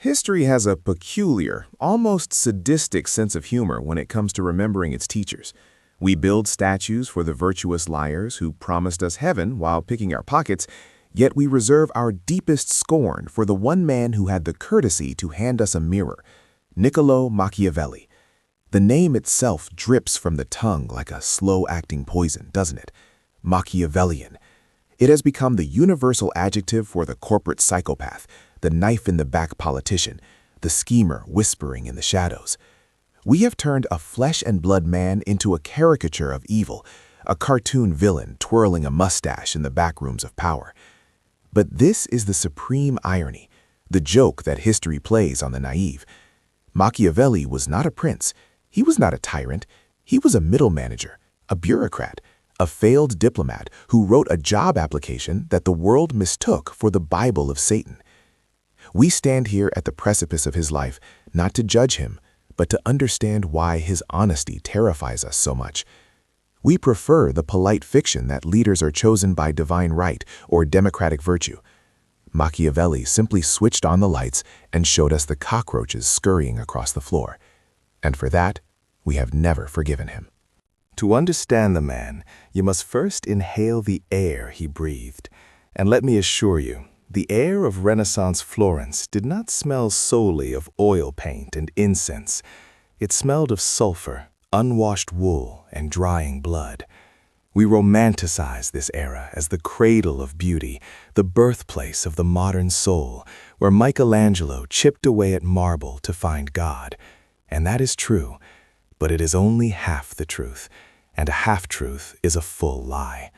History has a peculiar, almost sadistic sense of humor when it comes to remembering its teachers. We build statues for the virtuous liars who promised us heaven while picking our pockets, yet we reserve our deepest scorn for the one man who had the courtesy to hand us a mirror, Niccolò Machiavelli. The name itself drips from the tongue like a slow-acting poison, doesn't it? Machiavellian. It has become the universal adjective for the corporate psychopath, the knife-in-the-back politician, the schemer whispering in the shadows. We have turned a flesh-and-blood man into a caricature of evil, a cartoon villain twirling a mustache in the back rooms of power. But this is the supreme irony, the joke that history plays on the naive. Machiavelli was not a prince. He was not a tyrant. He was a middle manager, a bureaucrat, a failed diplomat who wrote a job application that the world mistook for the Bible of Satan. We stand here at the precipice of his life, not to judge him, but to understand why his honesty terrifies us so much. We prefer the polite fiction that leaders are chosen by divine right or democratic virtue. Machiavelli simply switched on the lights and showed us the cockroaches scurrying across the floor. And for that, we have never forgiven him. To understand the man, you must first inhale the air he breathed. And let me assure you, the air of Renaissance Florence did not smell solely of oil paint and incense. It smelled of sulfur, unwashed wool, and drying blood. We romanticize this era as the cradle of beauty, the birthplace of the modern soul, where Michelangelo chipped away at marble to find God. And that is true, but it is only half the truth, and a half-truth is a full lie.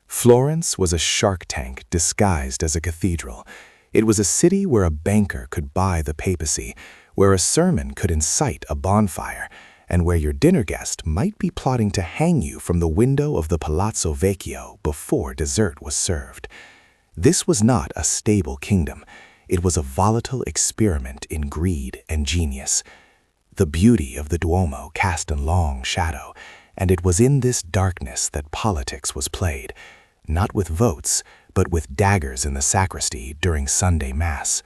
Florence was a shark tank disguised as a cathedral. It was a city where a banker could buy the papacy, where a sermon could incite a bonfire, and where your dinner guest might be plotting to hang you from the window of the Palazzo Vecchio before dessert was served. This was not a stable kingdom. It was a volatile experiment in greed and genius. The beauty of the Duomo cast a long shadow, and it was in this darkness that politics was played, not with votes, but with daggers in the sacristy during Sunday Mass.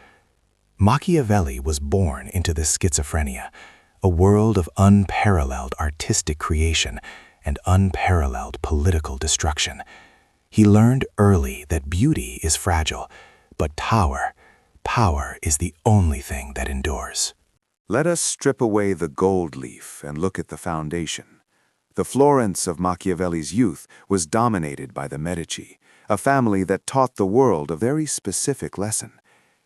Machiavelli was born into this schizophrenia, a world of unparalleled artistic creation and unparalleled political destruction. He learned early that beauty is fragile, but power is the only thing that endures. Let us strip away the gold leaf and look at the foundation. The Florence of Machiavelli's youth was dominated by the Medici, a family that taught the world a very specific lesson.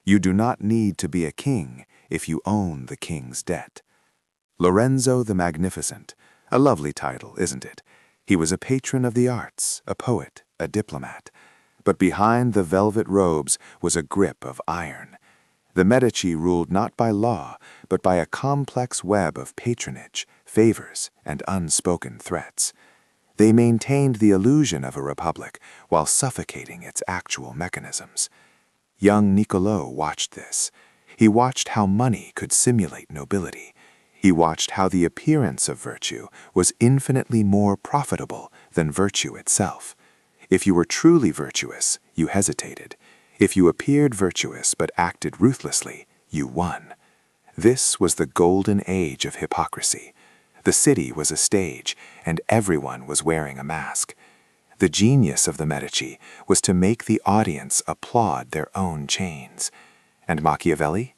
You do not need to be a king if you own the king's debt. Lorenzo the Magnificent, a lovely title, isn't it? He was a patron of the arts, a poet, a diplomat. But behind the velvet robes was a grip of iron. The Medici ruled not by law, but by a complex web of patronage, favors, and unspoken threats. They maintained the illusion of a republic while suffocating its actual mechanisms. Young Niccolò watched this. He watched how money could simulate nobility. He watched how the appearance of virtue was infinitely more profitable than virtue itself. If you were truly virtuous, you hesitated. If you appeared virtuous but acted ruthlessly, you won. This was the golden age of hypocrisy. The city was a stage, and everyone was wearing a mask. The genius of the Medici was to make the audience applaud their own chains. And Machiavelli?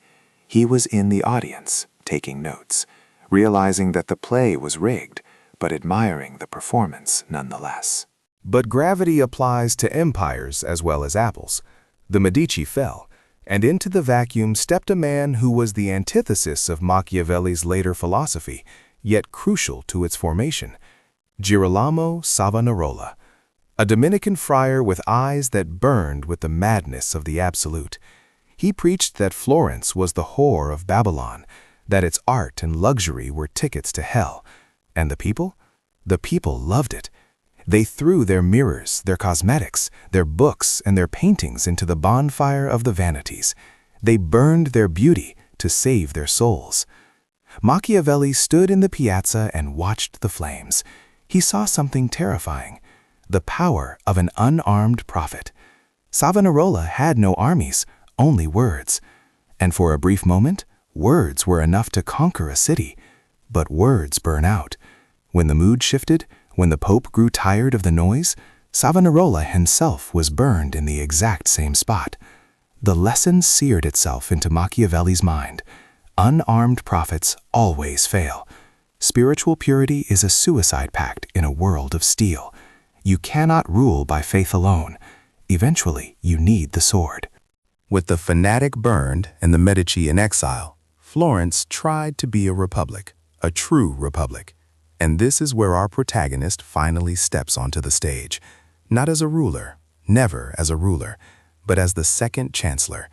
He was in the audience, taking notes, realizing that the play was rigged, but admiring the performance nonetheless. But gravity applies to empires as well as apples. The Medici fell, and into the vacuum stepped a man who was the antithesis of Machiavelli's later philosophy, yet crucial to its formation: Girolamo Savonarola, a Dominican friar with eyes that burned with the madness of the absolute. He preached that Florence was the whore of Babylon, that its art and luxury were tickets to hell. And the people? The people loved it. They threw their mirrors, their cosmetics, their books, and their paintings into the bonfire of the vanities. They burned their beauty to save their souls. Machiavelli stood in the piazza and watched the flames. He saw something terrifying: the power of an unarmed prophet. Savonarola had no armies, only words. And for a brief moment, words were enough to conquer a city. But words burn out. When the mood shifted, when the Pope grew tired of the noise, Savonarola himself was burned in the exact same spot. The lesson seared itself into Machiavelli's mind. Unarmed prophets always fail. Spiritual purity is a suicide pact in a world of steel. You cannot rule by faith alone. Eventually, you need the sword. With the fanatic burned and the Medici in exile, Florence tried to be a republic, a true republic. And this is where our protagonist finally steps onto the stage. Not as a ruler, never as a ruler, but as the second chancellor.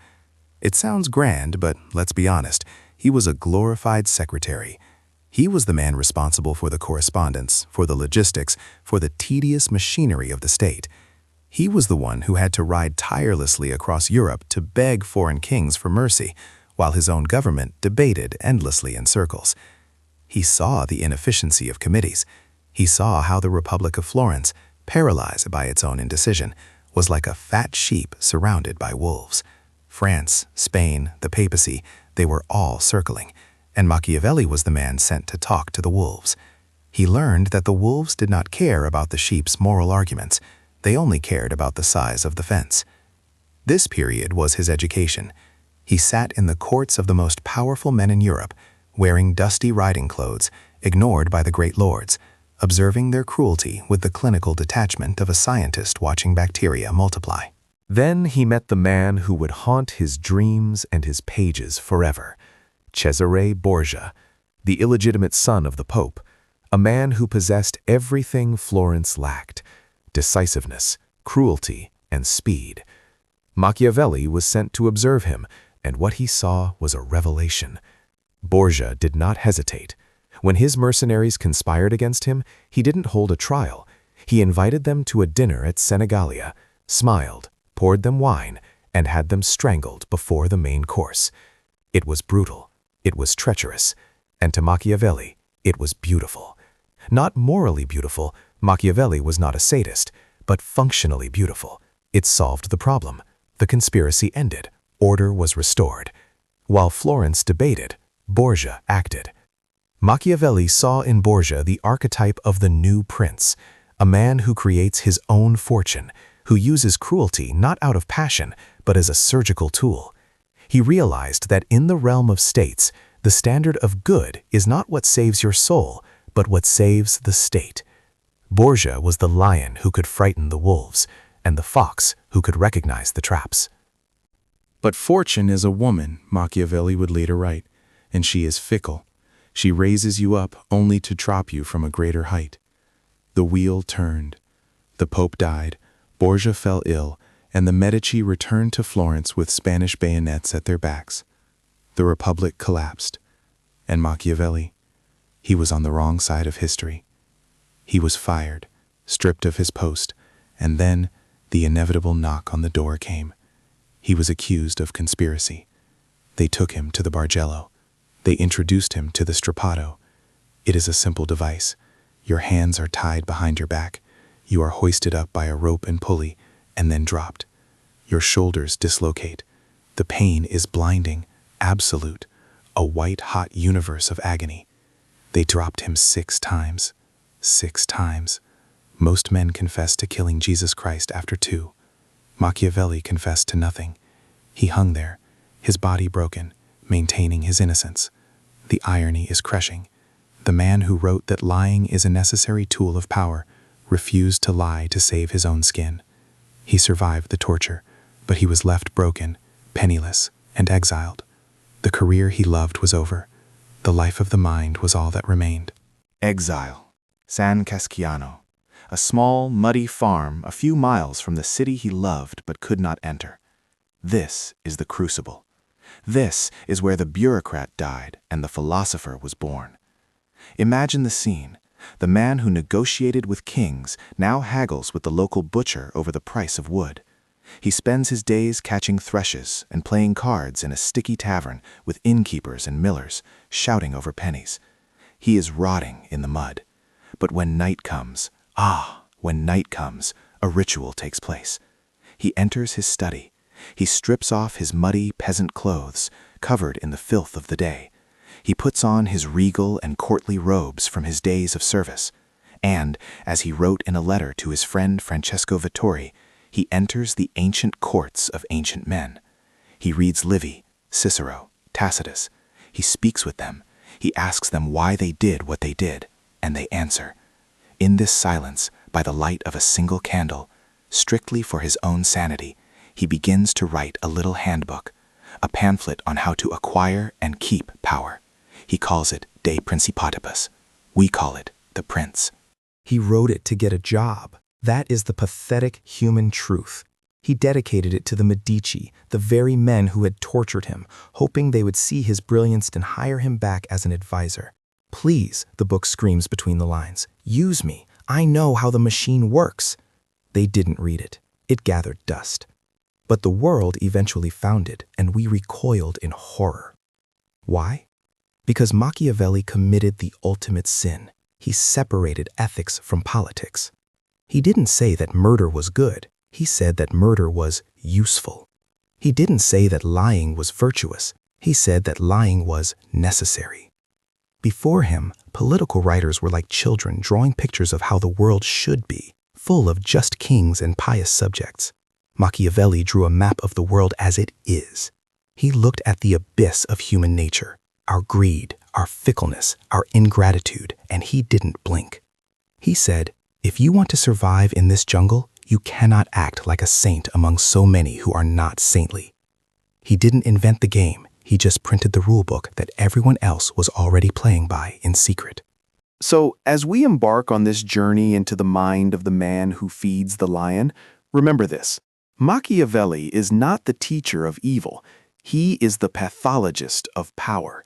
It sounds grand, but let's be honest, he was a glorified secretary. He was the man responsible for the correspondence, for the logistics, for the tedious machinery of the state. He was the one who had to ride tirelessly across Europe to beg foreign kings for mercy, while his own government debated endlessly in circles. He saw the inefficiency of committees. He saw how the Republic of Florence, paralyzed by its own indecision, was like a fat sheep surrounded by wolves. France, Spain, the papacy, they were all circling, and Machiavelli was the man sent to talk to the wolves. He learned that the wolves did not care about the sheep's moral arguments. They only cared about the size of the fence. This period was his education. He sat in the courts of the most powerful men in Europe, wearing dusty riding clothes, ignored by the great lords, observing their cruelty with the clinical detachment of a scientist watching bacteria multiply. Then he met the man who would haunt his dreams and his pages forever, Cesare Borgia, the illegitimate son of the Pope, a man who possessed everything Florence lacked: decisiveness, cruelty, and speed. Machiavelli was sent to observe him, and what he saw was a revelation. Borgia did not hesitate. When his mercenaries conspired against him, he didn't hold a trial. He invited them to a dinner at Senegalia, smiled, poured them wine, and had them strangled before the main course. It was brutal, it was treacherous, and to Machiavelli, it was beautiful. Not morally beautiful, Machiavelli was not a sadist, but functionally beautiful. It solved the problem. The conspiracy ended. Order was restored. While Florence debated, Borgia acted. Machiavelli saw in Borgia the archetype of the new prince, a man who creates his own fortune, who uses cruelty not out of passion, but as a surgical tool. He realized that in the realm of states, the standard of good is not what saves your soul, but what saves the state. Borgia was the lion who could frighten the wolves, and the fox who could recognize the traps. But fortune is a woman, Machiavelli would later write, and she is fickle. She raises you up only to drop you from a greater height. The wheel turned. The Pope died, Borgia fell ill, and the Medici returned to Florence with Spanish bayonets at their backs. The Republic collapsed, and Machiavelli, he was on the wrong side of history. He was fired, stripped of his post, and then the inevitable knock on the door came. He was accused of conspiracy. They took him to the Bargello. They introduced him to the Strappato. It is a simple device. Your hands are tied behind your back. You are hoisted up by a rope and pulley, and then dropped. Your shoulders dislocate. The pain is blinding, absolute, a white-hot universe of agony. They dropped him 6 times. 6 times. Most men confess to killing Jesus Christ after 2. Machiavelli confessed to nothing. He hung there, his body broken, maintaining his innocence. The irony is crushing. The man who wrote that lying is a necessary tool of power refused to lie to save his own skin. He survived the torture, but he was left broken, penniless, and exiled. The career he loved was over. The life of the mind was all that remained. Exile. San Casciano, a small, muddy farm a few miles from the city he loved but could not enter. This is the crucible. This is where the bureaucrat died and the philosopher was born. Imagine the scene. The man who negotiated with kings now haggles with the local butcher over the price of wood. He spends his days catching thrushes and playing cards in a sticky tavern with innkeepers and millers, shouting over pennies. He is rotting in the mud. But when night comes, when night comes, a ritual takes place. He enters his study. He strips off his muddy peasant clothes, covered in the filth of the day. He puts on his regal and courtly robes from his days of service, and, as he wrote in a letter to his friend Francesco Vittori, he enters the ancient courts of ancient men. He reads Livy, Cicero, Tacitus. He speaks with them. He asks them why they did what they did, and they answer. In this silence, by the light of a single candle, strictly for his own sanity, he begins to write a little handbook, a pamphlet on how to acquire and keep power. He calls it De Principatibus. We call it The Prince. He wrote it to get a job. That is the pathetic human truth. He dedicated it to the Medici, the very men who had tortured him, hoping they would see his brilliance and hire him back as an advisor. Please, the book screams between the lines, use me. I know how the machine works. They didn't read it. It gathered dust. But the world eventually found it, and we recoiled in horror. Why? Because Machiavelli committed the ultimate sin. He separated ethics from politics. He didn't say that murder was good. He said that murder was useful. He didn't say that lying was virtuous. He said that lying was necessary. Before him, political writers were like children drawing pictures of how the world should be, full of just kings and pious subjects. Machiavelli drew a map of the world as it is. He looked at the abyss of human nature, our greed, our fickleness, our ingratitude, and he didn't blink. He said, if you want to survive in this jungle, you cannot act like a saint among so many who are not saintly. He didn't invent the game, he just printed the rulebook that everyone else was already playing by in secret. So, as we embark on this journey into the mind of the man who feeds the lion, remember this. Machiavelli is not the teacher of evil. He is the pathologist of power.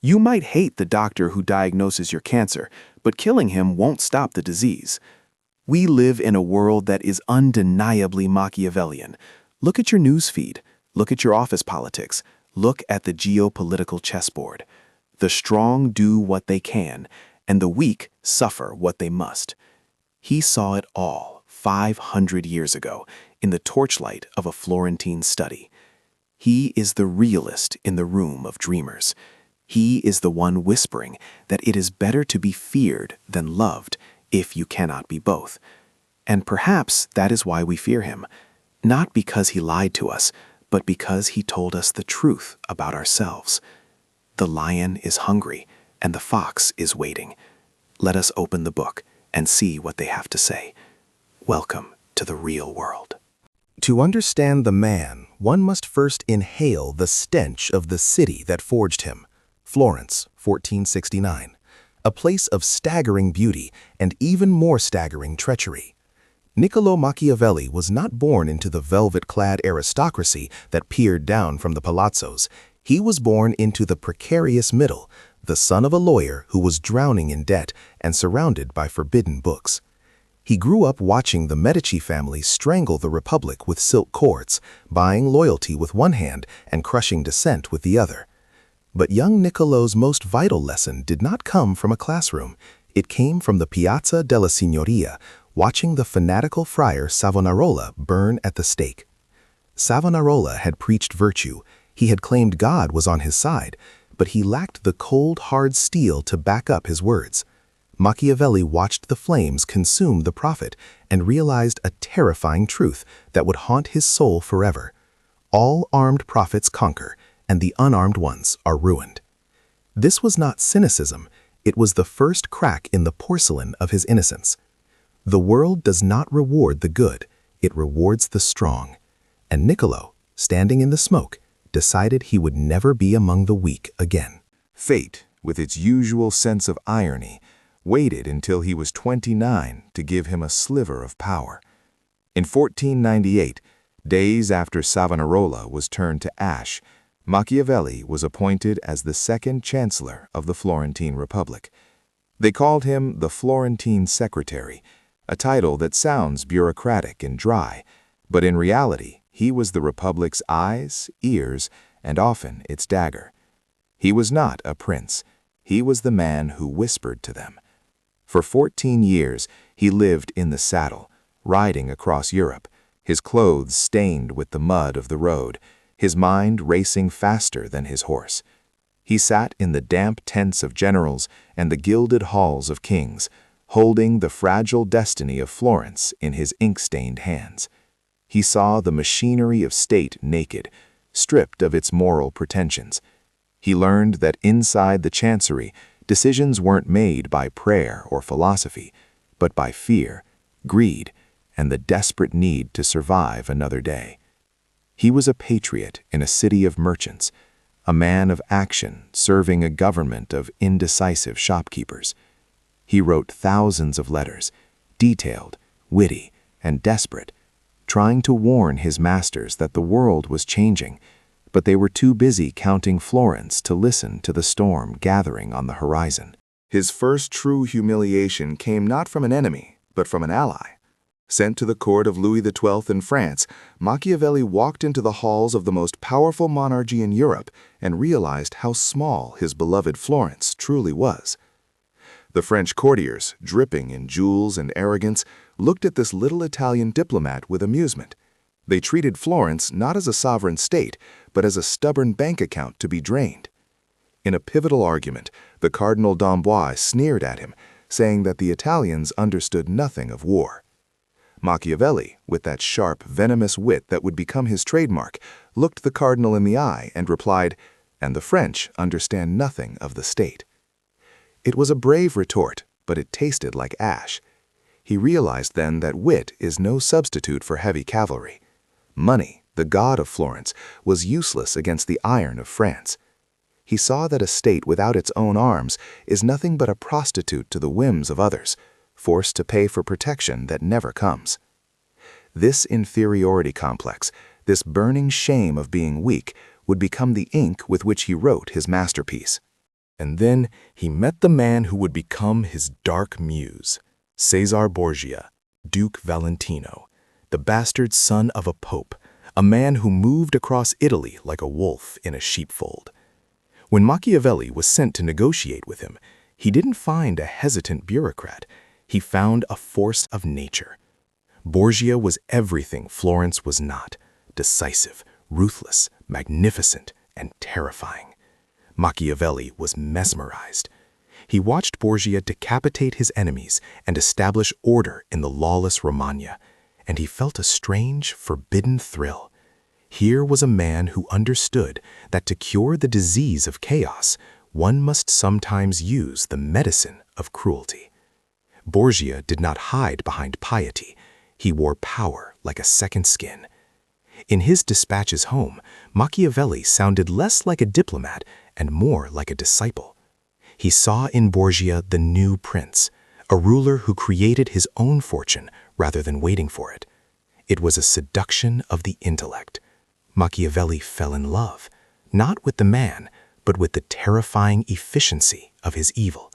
You might hate the doctor who diagnoses your cancer, but killing him won't stop the disease. We live in a world that is undeniably Machiavellian. Look at your news feed. Look at your office politics. Look at the geopolitical chessboard. The strong do what they can, and the weak suffer what they must. He saw it all 500 years ago in the torchlight of a Florentine study. He is the realist in the room of dreamers. He is the one whispering that it is better to be feared than loved if you cannot be both. And perhaps that is why we fear him, not because he lied to us, but because he told us the truth about ourselves. The lion is hungry, and the fox is waiting. Let us open the book and see what they have to say. Welcome to the real world. To understand the man, one must first inhale the stench of the city that forged him. Florence, 1469. A place of staggering beauty and even more staggering treachery. Niccolò Machiavelli was not born into the velvet-clad aristocracy that peered down from the palazzos. He was born into the precarious middle, the son of a lawyer who was drowning in debt and surrounded by forbidden books. He grew up watching the Medici family strangle the Republic with silk cords, buying loyalty with one hand and crushing dissent with the other. But young Niccolò's most vital lesson did not come from a classroom. It came from the Piazza della Signoria, watching the fanatical friar Savonarola burn at the stake. Savonarola had preached virtue. He had claimed God was on his side, but he lacked the cold, hard steel to back up his words. Machiavelli watched the flames consume the prophet and realized a terrifying truth that would haunt his soul forever. All armed prophets conquer, and the unarmed ones are ruined. This was not cynicism. It was the first crack in the porcelain of his innocence. The world does not reward the good. It rewards the strong. And Niccolò, standing in the smoke, decided he would never be among the weak again. Fate, with its usual sense of irony, waited until he was 29 to give him a sliver of power. In 1498, days after Savonarola was turned to ash, Machiavelli was appointed as the second chancellor of the Florentine Republic. They called him the Florentine Secretary, a title that sounds bureaucratic and dry, but in reality, he was the Republic's eyes, ears, and often its dagger. He was not a prince. He was the man who whispered to them. For 14 years, he lived in the saddle, riding across Europe, his clothes stained with the mud of the road, his mind racing faster than his horse. He sat in the damp tents of generals and the gilded halls of kings, holding the fragile destiny of Florence in his ink-stained hands. He saw the machinery of state naked, stripped of its moral pretensions. He learned that inside the chancery, decisions weren't made by prayer or philosophy, but by fear, greed, and the desperate need to survive another day. He was a patriot in a city of merchants, a man of action serving a government of indecisive shopkeepers. He wrote thousands of letters, detailed, witty, and desperate, trying to warn his masters that the world was changing, but they were too busy counting Florence to listen to the storm gathering on the horizon. His first true humiliation came not from an enemy, but from an ally. Sent to the court of Louis XII in France, Machiavelli walked into the halls of the most powerful monarchy in Europe and realized how small his beloved Florence truly was. The French courtiers, dripping in jewels and arrogance, looked at this little Italian diplomat with amusement. They treated Florence not as a sovereign state, but as a stubborn bank account to be drained. In a pivotal argument, the Cardinal d'Amboise sneered at him, saying that the Italians understood nothing of war. Machiavelli, with that sharp, venomous wit that would become his trademark, looked the cardinal in the eye and replied, "And the French understand nothing of the state." It was a brave retort, but it tasted like ash. He realized then that wit is no substitute for heavy cavalry. Money, the god of Florence, was useless against the iron of France. He saw that a state without its own arms is nothing but a prostitute to the whims of others, forced to pay for protection that never comes. This inferiority complex, this burning shame of being weak, would become the ink with which he wrote his masterpiece. And then he met the man who would become his dark muse, Cesare Borgia, Duke Valentino, the bastard son of a pope, a man who moved across Italy like a wolf in a sheepfold. When Machiavelli was sent to negotiate with him, he didn't find a hesitant bureaucrat. He found a force of nature. Borgia was everything Florence was not: decisive, ruthless, magnificent, and terrifying. Machiavelli was mesmerized. He watched Borgia decapitate his enemies and establish order in the lawless Romagna, and he felt a strange, forbidden thrill. Here was a man who understood that to cure the disease of chaos, one must sometimes use the medicine of cruelty. Borgia did not hide behind piety. He wore power like a second skin. In his dispatches home, Machiavelli sounded less like a diplomat and more like a disciple. He saw in Borgia the new prince, a ruler who created his own fortune rather than waiting for it. It was a seduction of the intellect. Machiavelli fell in love, not with the man, but with the terrifying efficiency of his evil.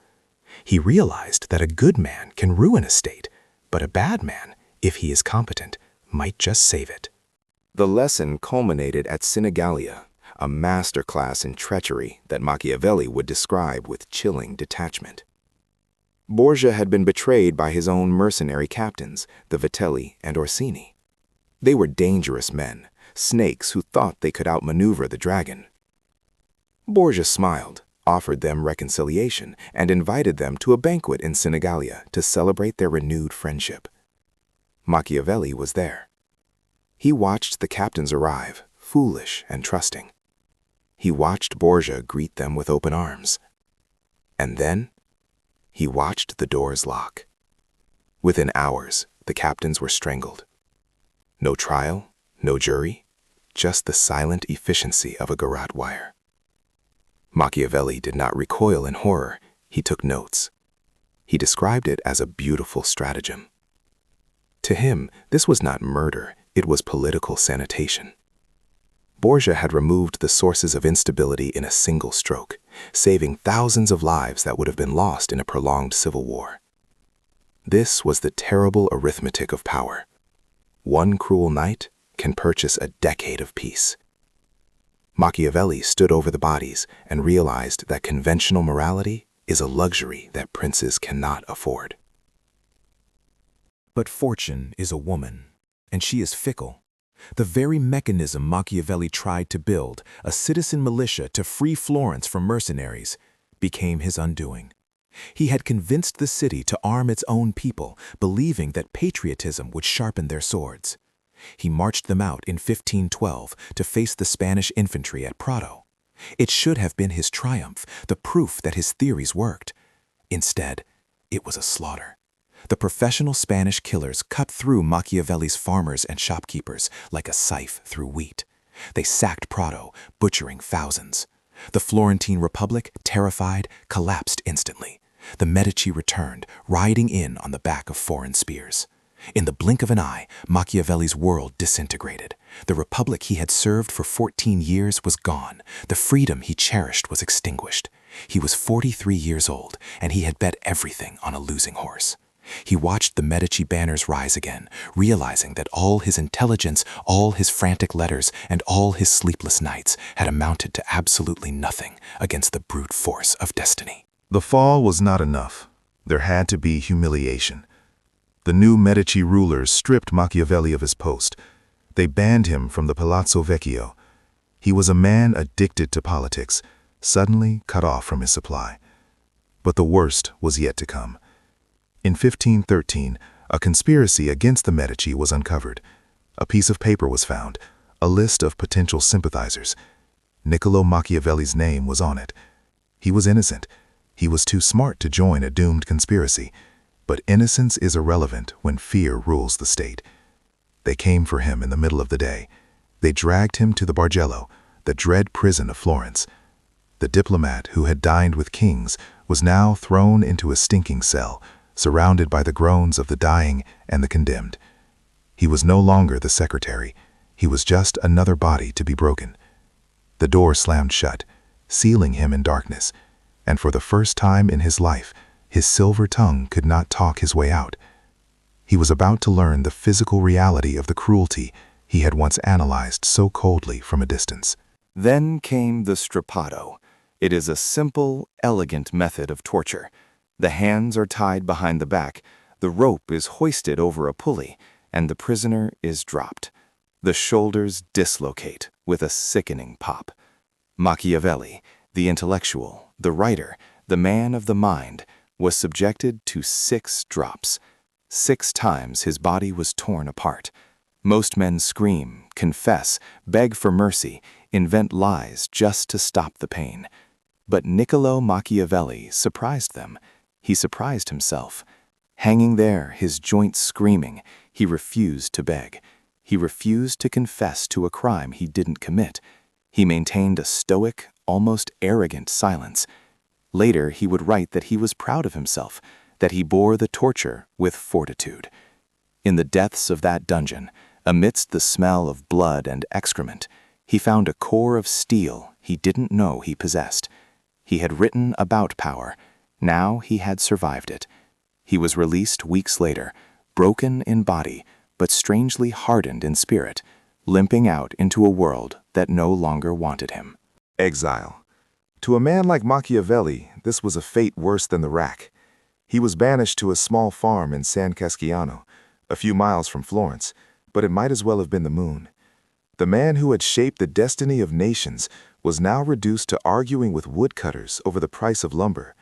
He realized that a good man can ruin a state, but a bad man, if he is competent, might just save it. The lesson culminated at Sinigalia, a masterclass in treachery that Machiavelli would describe with chilling detachment. Borgia had been betrayed by his own mercenary captains, the Vitelli and Orsini. They were dangerous men, snakes who thought they could outmaneuver the dragon. Borgia smiled, offered them reconciliation, and invited them to a banquet in Sinigalia to celebrate their renewed friendship. Machiavelli was there. He watched the captains arrive, foolish and trusting. He watched Borgia greet them with open arms. And then, he watched the doors lock. Within hours, the captains were strangled. No trial, no jury, just the silent efficiency of a garrote wire. Machiavelli did not recoil in horror. He took notes. He described it as a beautiful stratagem. To him, this was not murder, it was political sanitation. Borgia had removed the sources of instability in a single stroke, saving thousands of lives that would have been lost in a prolonged civil war. This was the terrible arithmetic of power. One cruel night can purchase a decade of peace. Machiavelli stood over the bodies and realized that conventional morality is a luxury that princes cannot afford. But fortune is a woman, and she is fickle. The very mechanism Machiavelli tried to build, a citizen militia to free Florence from mercenaries, became his undoing. He had convinced the city to arm its own people, believing that patriotism would sharpen their swords. He marched them out in 1512 to face the Spanish infantry at Prato. It should have been his triumph, the proof that his theories worked. Instead, it was a slaughter. The professional Spanish killers cut through Machiavelli's farmers and shopkeepers like a scythe through wheat. They sacked Prato, butchering thousands. The Florentine Republic, terrified, collapsed instantly. The Medici returned, riding in on the back of foreign spears. In the blink of an eye, Machiavelli's world disintegrated. The republic he had served for 14 years was gone. The freedom he cherished was extinguished. He was 43 years old, and he had bet everything on a losing horse. He watched the Medici banners rise again, realizing that all his intelligence, all his frantic letters, and all his sleepless nights had amounted to absolutely nothing against the brute force of destiny. The fall was not enough. There had to be humiliation. The new Medici rulers stripped Machiavelli of his post. They banned him from the Palazzo Vecchio. He was a man addicted to politics, suddenly cut off from his supply. But the worst was yet to come. In 1513, a conspiracy against the Medici was uncovered. A piece of paper was found, a list of potential sympathizers. Niccolò Machiavelli's name was on it. He was innocent. He was too smart to join a doomed conspiracy. But innocence is irrelevant when fear rules the state. They came for him in the middle of the day. They dragged him to the Bargello, the dread prison of Florence. The diplomat who had dined with kings was now thrown into a stinking cell, surrounded by the groans of the dying and the condemned. He was no longer the secretary. He was just another body to be broken. The door slammed shut, sealing him in darkness, and for the first time in his life, his silver tongue could not talk his way out. He was about to learn the physical reality of the cruelty he had once analyzed so coldly from a distance. Then came the strappato. It is a simple, elegant method of torture. The hands are tied behind the back, the rope is hoisted over a pulley, and the prisoner is dropped. The shoulders dislocate with a sickening pop. Machiavelli, the intellectual, the writer, the man of the mind, was subjected to 6 drops. 6 times his body was torn apart. Most men scream, confess, beg for mercy, invent lies just to stop the pain. But Niccolò Machiavelli surprised them. He surprised himself. Hanging there, his joints screaming, he refused to beg. He refused to confess to a crime he didn't commit. He maintained a stoic, almost arrogant silence. Later, he would write that he was proud of himself, that he bore the torture with fortitude. In the depths of that dungeon, amidst the smell of blood and excrement, he found a core of steel he didn't know he possessed. He had written about power. Now he had survived it. He was released weeks later, broken in body, but strangely hardened in spirit, limping out into a world that no longer wanted him. Exile. To a man like Machiavelli, this was a fate worse than the rack. He was banished to a small farm in San Casciano, a few miles from Florence, but it might as well have been the moon. The man who had shaped the destiny of nations was now reduced to arguing with woodcutters over the price of lumber.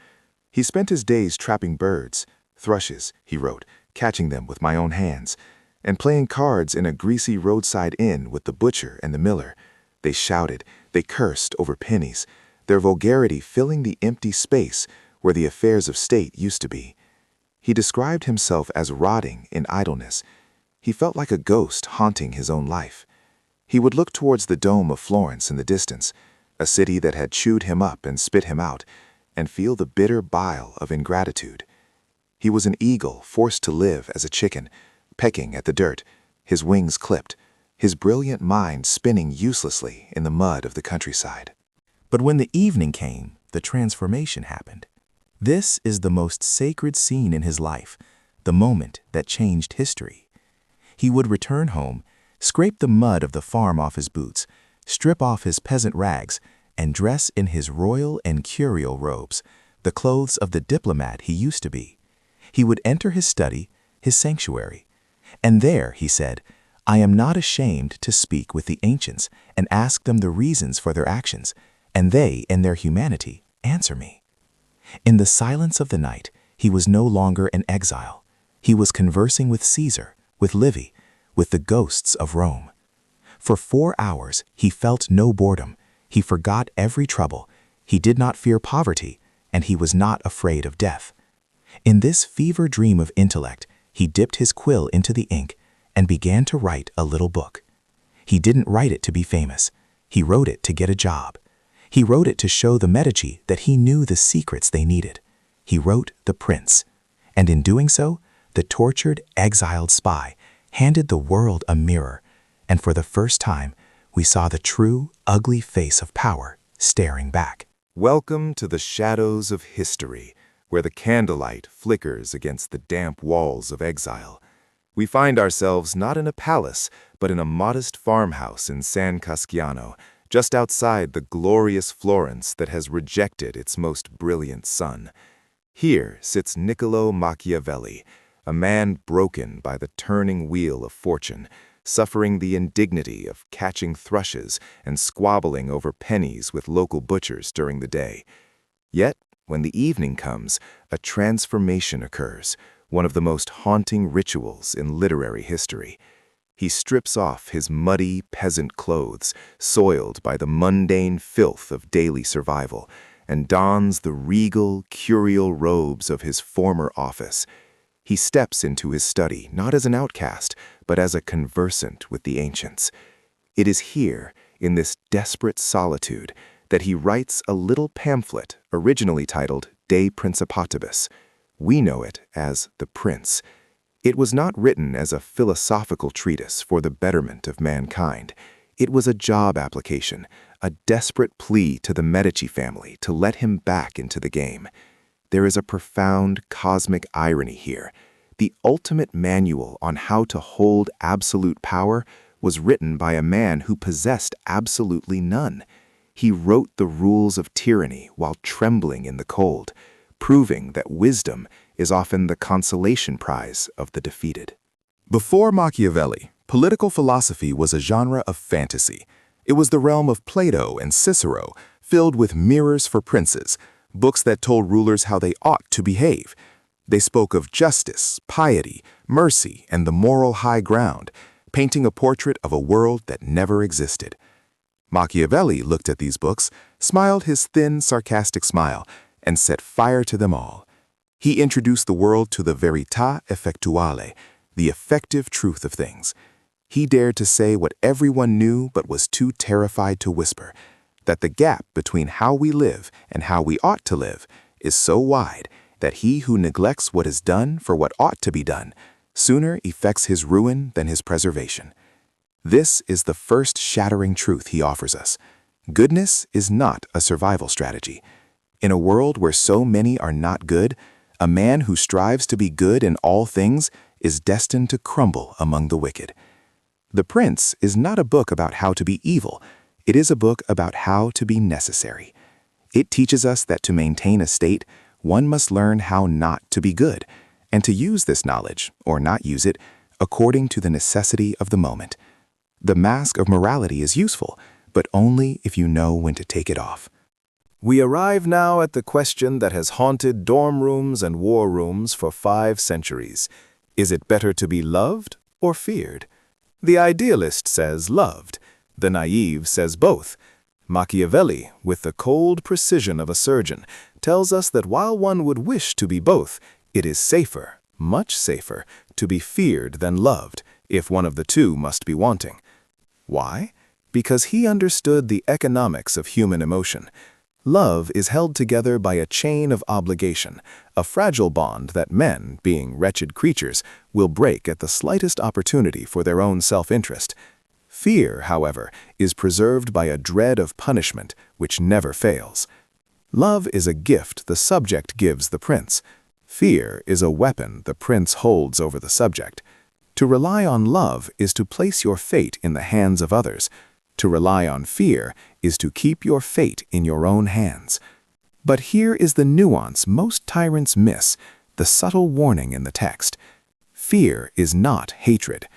He spent his days trapping birds, thrushes, he wrote, catching them with my own hands, and playing cards in a greasy roadside inn with the butcher and the miller. They shouted, they cursed over pennies, their vulgarity filling the empty space where the affairs of state used to be. He described himself as rotting in idleness. He felt like a ghost haunting his own life. He would look towards the dome of Florence in the distance, a city that had chewed him up and spit him out, and feel the bitter bile of ingratitude. He was an eagle forced to live as a chicken, pecking at the dirt, his wings clipped, his brilliant mind spinning uselessly in the mud of the countryside. But when the evening came, the transformation happened. This is the most sacred scene in his life, the moment that changed history. He would return home, scrape the mud of the farm off his boots, strip off his peasant rags, and dress in his royal and curial robes, the clothes of the diplomat he used to be. He would enter his study, his sanctuary. And there, he said, I am not ashamed to speak with the ancients and ask them the reasons for their actions, and they, in their humanity, answer me. In the silence of the night, he was no longer an exile. He was conversing with Caesar, with Livy, with the ghosts of Rome. For 4 hours, he felt no boredom. He forgot every trouble. He did not fear poverty, and he was not afraid of death. In this fever dream of intellect, he dipped his quill into the ink and began to write a little book. He didn't write it to be famous. He wrote it to get a job. He wrote it to show the Medici that he knew the secrets they needed. He wrote The Prince. And in doing so, the tortured, exiled spy handed the world a mirror, and for the first time, we saw the true, ugly face of power staring back. Welcome to the shadows of history, where the candlelight flickers against the damp walls of exile. We find ourselves not in a palace, but in a modest farmhouse in San Casciano, just outside the glorious Florence that has rejected its most brilliant sun. Here sits Niccolò Machiavelli, a man broken by the turning wheel of fortune, suffering the indignity of catching thrushes and squabbling over pennies with local butchers during the day. Yet, when the evening comes, a transformation occurs, one of the most haunting rituals in literary history. He strips off his muddy peasant clothes, soiled by the mundane filth of daily survival, and dons the regal, curial robes of his former office. He steps into his study not as an outcast, but as a conversant with the ancients. It is here, in this desperate solitude, that he writes a little pamphlet originally titled De Principatibus. We know it as The Prince. It was not written as a philosophical treatise for the betterment of mankind. It was a job application, a desperate plea to the Medici family to let him back into the game. There is a profound cosmic irony here. The ultimate manual on how to hold absolute power was written by a man who possessed absolutely none. He wrote the rules of tyranny while trembling in the cold, proving that wisdom is often the consolation prize of the defeated. Before Machiavelli, political philosophy was a genre of fantasy. It was the realm of Plato and Cicero, filled with mirrors for princes, books that told rulers how they ought to behave. They spoke of justice, piety, mercy, and the moral high ground, painting a portrait of a world that never existed. Machiavelli looked at these books, smiled his thin, sarcastic smile, and set fire to them all. He introduced the world to the verità effettuale, the effective truth of things. He dared to say what everyone knew but was too terrified to whisper, that the gap between how we live and how we ought to live is so wide that he who neglects what is done for what ought to be done sooner effects his ruin than his preservation. This is the first shattering truth he offers us. Goodness is not a survival strategy. In a world where so many are not good, a man who strives to be good in all things is destined to crumble among the wicked. The Prince is not a book about how to be evil. It is a book about how to be necessary. It teaches us that to maintain a state, one must learn how not to be good, and to use this knowledge, or not use it, according to the necessity of the moment. The mask of morality is useful, but only if you know when to take it off. We arrive now at the question that has haunted dorm rooms and war rooms for 5 centuries. Is it better to be loved or feared? The idealist says loved. The naive says both. Machiavelli, with the cold precision of a surgeon, tells us that while one would wish to be both, it is safer, much safer, to be feared than loved, if one of the two must be wanting. Why? Because he understood the economics of human emotion. Love is held together by a chain of obligation, a fragile bond that men, being wretched creatures, will break at the slightest opportunity for their own self-interest. Fear, however, is preserved by a dread of punishment which never fails. Love is a gift the subject gives the prince. Fear is a weapon the prince holds over the subject. To rely on love is to place your fate in the hands of others. To rely on fear is to keep your fate in your own hands. But here is the nuance most tyrants miss, the subtle warning in the text. Fear is not hatred.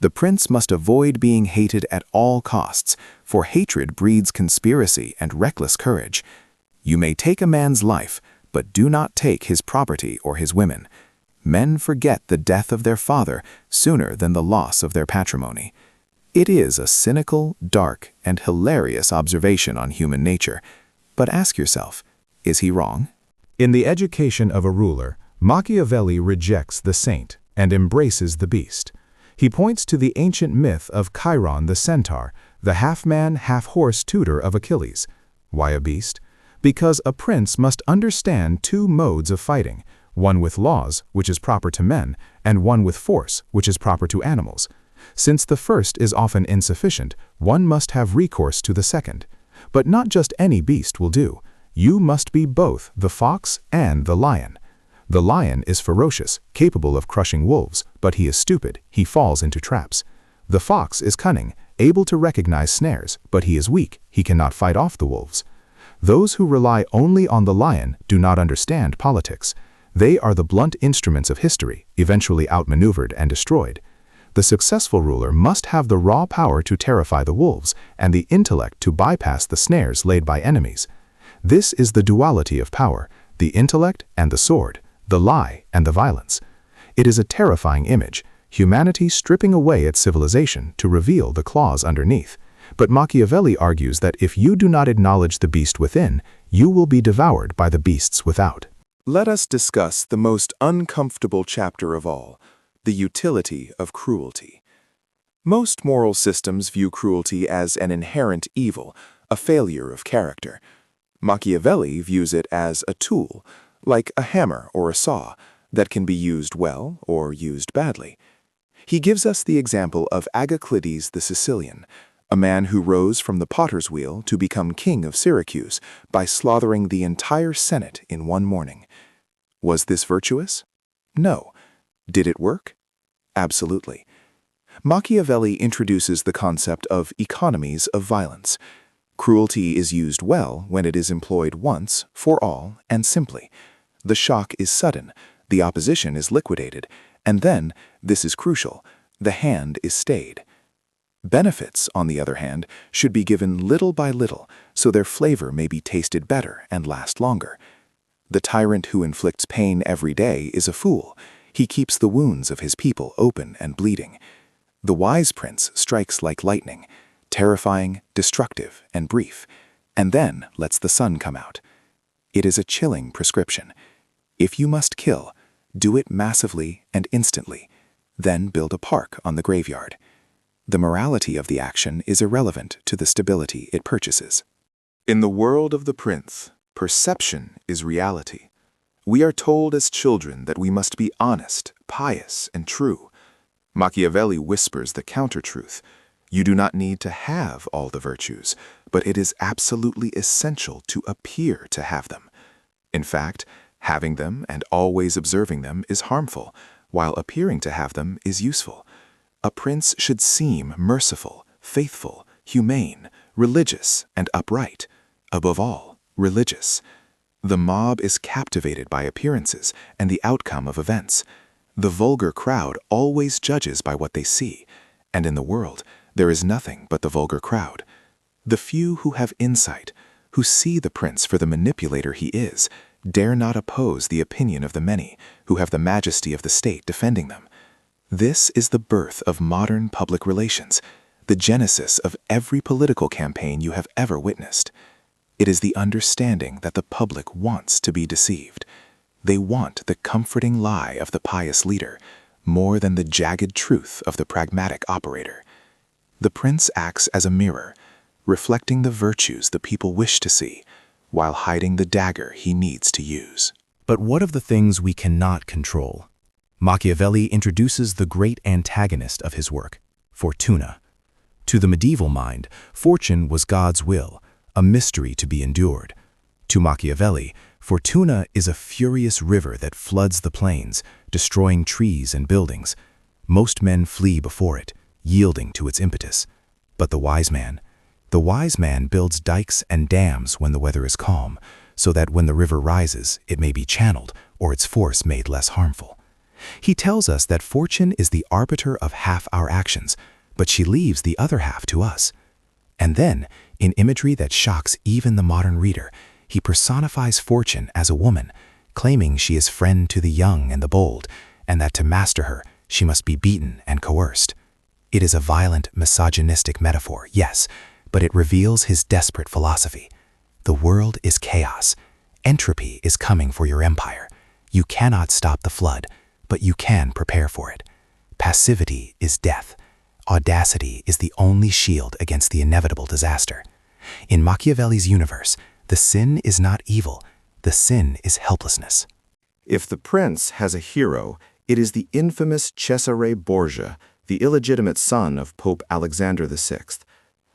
The prince must avoid being hated at all costs, for hatred breeds conspiracy and reckless courage. You may take a man's life, but do not take his property or his women. Men forget the death of their father sooner than the loss of their patrimony. It is a cynical, dark, and hilarious observation on human nature. But ask yourself, is he wrong? In The Education of a Ruler, Machiavelli rejects the saint and embraces the beast. He points to the ancient myth of Chiron the centaur, the half-man, half-horse tutor of Achilles. Why a beast? Because a prince must understand two modes of fighting, one with laws, which is proper to men, and one with force, which is proper to animals. Since the first is often insufficient, one must have recourse to the second. But not just any beast will do. You must be both the fox and the lion. The lion is ferocious, capable of crushing wolves, but he is stupid, he falls into traps. The fox is cunning, able to recognize snares, but he is weak, he cannot fight off the wolves. Those who rely only on the lion do not understand politics. They are the blunt instruments of history, eventually outmaneuvered and destroyed. The successful ruler must have the raw power to terrify the wolves and the intellect to bypass the snares laid by enemies. This is the duality of power, the intellect and the sword, the lie and the violence. It is a terrifying image, humanity stripping away its civilization to reveal the claws underneath. But Machiavelli argues that if you do not acknowledge the beast within, you will be devoured by the beasts without. Let us discuss the most uncomfortable chapter of all, the utility of cruelty. Most moral systems view cruelty as an inherent evil, a failure of character. Machiavelli views it as a tool, like a hammer or a saw, that can be used well or used badly. He gives us the example of Agaclides the Sicilian, a man who rose from the potter's wheel to become king of Syracuse by slaughtering the entire Senate in one morning. Was this virtuous? No. Did it work? Absolutely. Machiavelli introduces the concept of economies of violence. Cruelty is used well when it is employed once, for all, and simply. The shock is sudden, the opposition is liquidated, and then, this is crucial, the hand is stayed. Benefits, on the other hand, should be given little by little, so their flavor may be tasted better and last longer. The tyrant who inflicts pain every day is a fool. He keeps the wounds of his people open and bleeding. The wise prince strikes like lightning, terrifying, destructive, and brief, and then lets the sun come out. It is a chilling prescription. If you must kill, do it massively and instantly, then build a park on the graveyard. The morality of the action is irrelevant to the stability it purchases. In the world of the prince, perception is reality. We are told as children that we must be honest, pious, and true. Machiavelli whispers the counter-truth. You do not need to have all the virtues, but it is absolutely essential to appear to have them. In fact, having them and always observing them is harmful, while appearing to have them is useful. A prince should seem merciful, faithful, humane, religious, and upright. Above all, religious. The mob is captivated by appearances and the outcome of events. The vulgar crowd always judges by what they see, and in the world, there is nothing but the vulgar crowd. The few who have insight, who see the prince for the manipulator he is, dare not oppose the opinion of the many, who have the majesty of the state defending them. This is the birth of modern public relations, the genesis of every political campaign you have ever witnessed. It is the understanding that the public wants to be deceived. They want the comforting lie of the pious leader, more than the jagged truth of the pragmatic operator. The prince acts as a mirror, reflecting the virtues the people wish to see, while hiding the dagger he needs to use. But what of the things we cannot control? Machiavelli introduces the great antagonist of his work, Fortuna. To the medieval mind, fortune was God's will, a mystery to be endured. To Machiavelli, Fortuna is a furious river that floods the plains, destroying trees and buildings. Most men flee before it, yielding to its impetus. But the wise man builds dikes and dams when the weather is calm, so that when the river rises, it may be channeled or its force made less harmful. He tells us that fortune is the arbiter of half our actions, but she leaves the other half to us. And then, in imagery that shocks even the modern reader, he personifies fortune as a woman, claiming she is friend to the young and the bold, and that to master her, she must be beaten and coerced. It is a violent, misogynistic metaphor, yes, but it reveals his desperate philosophy. The world is chaos. Entropy is coming for your empire. You cannot stop the flood, but you can prepare for it. Passivity is death. Audacity is the only shield against the inevitable disaster. In Machiavelli's universe, the sin is not evil. The sin is helplessness. If the prince has a hero, it is the infamous Cesare Borgia, the illegitimate son of Pope Alexander VI.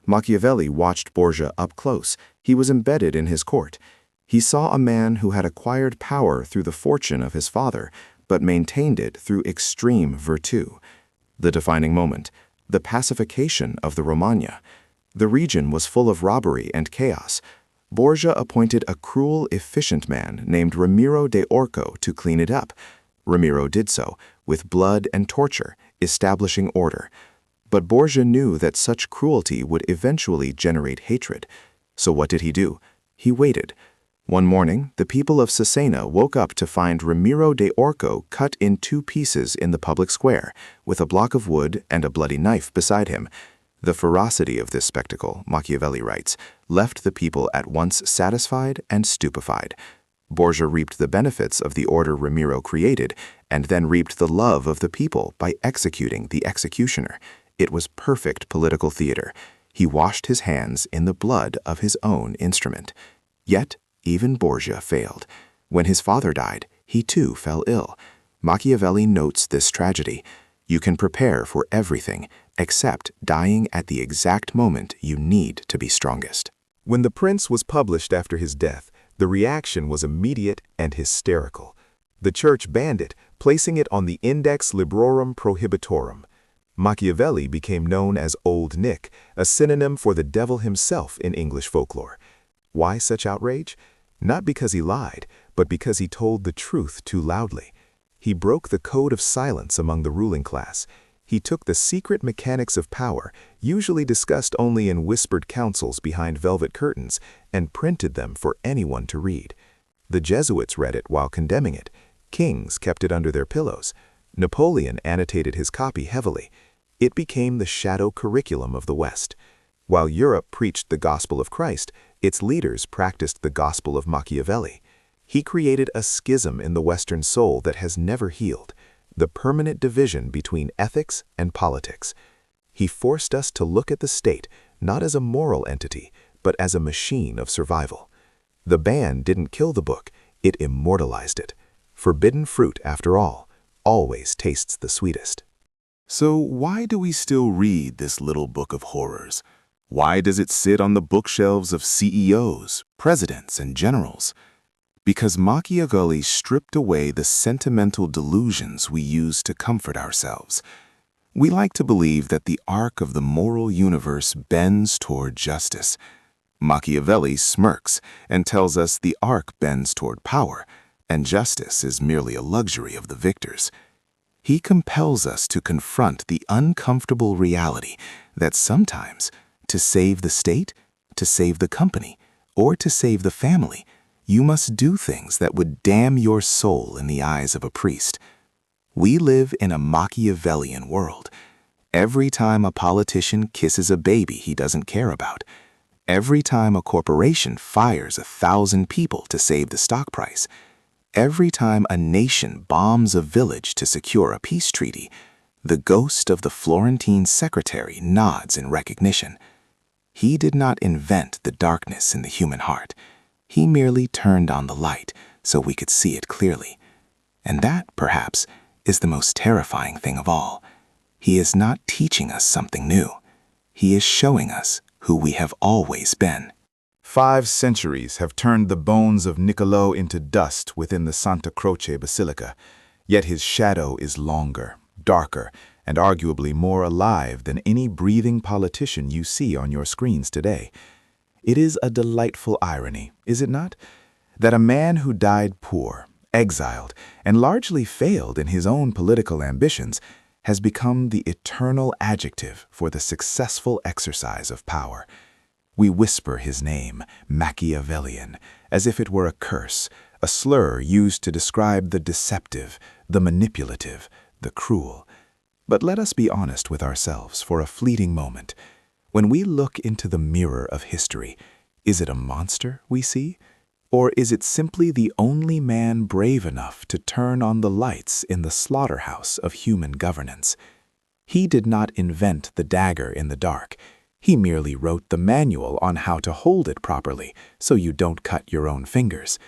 Machiavelli watched Borgia up close. He was embedded in his court. He saw a man who had acquired power through the fortune of his father, but maintained it through extreme virtue. The defining moment, the pacification of the Romagna. The region was full of robbery and chaos. Borgia appointed a cruel, efficient man named Ramiro de Orco to clean it up. Ramiro did so, with blood and torture, establishing order. But Borgia knew that such cruelty would eventually generate hatred. So what did he do? He waited. One morning, the people of Cesena woke up to find Ramiro de Orco cut in 2 pieces in the public square, with a block of wood and a bloody knife beside him. The ferocity of this spectacle, Machiavelli writes, left the people at once satisfied and stupefied. Borgia reaped the benefits of the order Ramiro created, and then reaped the love of the people by executing the executioner. It was perfect political theater. He washed his hands in the blood of his own instrument. Yet, even Borgia failed. When his father died, he too fell ill. Machiavelli notes this tragedy. You can prepare for everything, except dying at the exact moment you need to be strongest. When The Prince was published after his death, the reaction was immediate and hysterical. The church banned it, placing it on the Index Librorum Prohibitorum. Machiavelli became known as Old Nick, a synonym for the devil himself in English folklore. Why such outrage? Not because he lied, but because he told the truth too loudly. He broke the code of silence among the ruling class. He took the secret mechanics of power, usually discussed only in whispered councils behind velvet curtains, and printed them for anyone to read. The Jesuits read it while condemning it. Kings kept it under their pillows. Napoleon annotated his copy heavily. It became the shadow curriculum of the West. While Europe preached the gospel of Christ, its leaders practiced the gospel of Machiavelli. He created a schism in the Western soul that has never healed, the permanent division between ethics and politics. He forced us to look at the state not as a moral entity, but as a machine of survival. The ban didn't kill the book, it immortalized it. Forbidden fruit, after all, always tastes the sweetest. So why do we still read this little book of horrors? Why does it sit on the bookshelves of CEOs, presidents, and generals? Because Machiavelli stripped away the sentimental delusions we use to comfort ourselves. We like to believe that the arc of the moral universe bends toward justice. Machiavelli smirks and tells us the arc bends toward power, and justice is merely a luxury of the victors. He compels us to confront the uncomfortable reality that sometimes, to save the state, to save the company, or to save the family, you must do things that would damn your soul in the eyes of a priest. We live in a Machiavellian world. Every time a politician kisses a baby he doesn't care about, every time a corporation fires 1,000 people to save the stock price, every time a nation bombs a village to secure a peace treaty, the ghost of the Florentine secretary nods in recognition. He did not invent the darkness in the human heart. He merely turned on the light so we could see it clearly. And that, perhaps, is the most terrifying thing of all. He is not teaching us something new. He is showing us who we have always been. 5 centuries have turned the bones of Niccolò into dust within the Santa Croce Basilica, yet his shadow is longer, darker, and arguably more alive than any breathing politician you see on your screens today. It is a delightful irony, is it not? That a man who died poor, exiled, and largely failed in his own political ambitions, has become the eternal adjective for the successful exercise of power. We whisper his name, Machiavellian, as if it were a curse, a slur used to describe the deceptive, the manipulative, the cruel. But let us be honest with ourselves for a fleeting moment. When we look into the mirror of history, is it a monster we see? Or is it simply the only man brave enough to turn on the lights in the slaughterhouse of human governance? He did not invent the dagger in the dark. He merely wrote the manual on how to hold it properly so you don't cut your own fingers.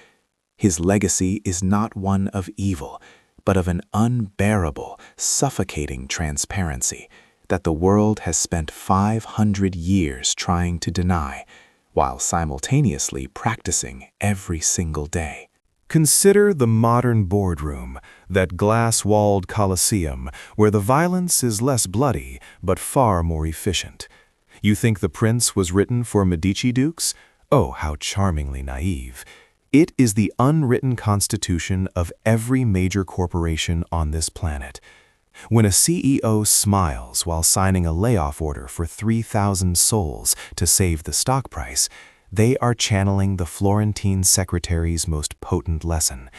His legacy is not one of evil, but of an unbearable, suffocating transparency that the world has spent 500 years trying to deny, while simultaneously practicing every single day. Consider the modern boardroom, that glass-walled coliseum where the violence is less bloody but far more efficient. You think The Prince was written for Medici dukes? Oh, how charmingly naive. It is the unwritten constitution of every major corporation on this planet. When a CEO smiles while signing a layoff order for 3,000 souls to save the stock price, they are channeling the Florentine secretary's most potent lesson,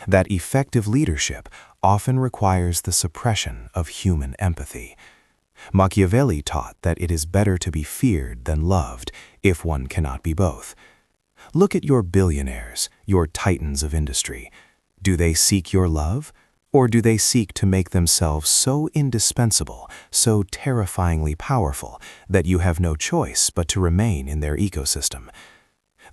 that effective leadership often requires the suppression of human empathy. Machiavelli taught that it is better to be feared than loved, if one cannot be both. Look at your billionaires, your titans of industry. Do they seek your love? Or do they seek to make themselves so indispensable, so terrifyingly powerful, that you have no choice but to remain in their ecosystem?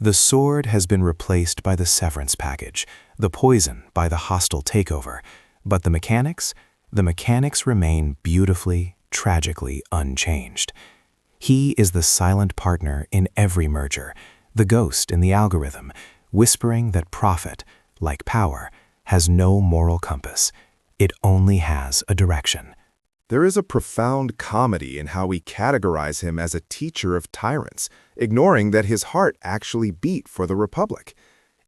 The sword has been replaced by the severance package, the poison by the hostile takeover. But the mechanics remain beautifully, tragically unchanged. He is the silent partner in every merger, the ghost in the algorithm, whispering that profit, like power, has no moral compass. It only has a direction. There is a profound comedy in how we categorize him as a teacher of tyrants, ignoring that his heart actually beat for the Republic.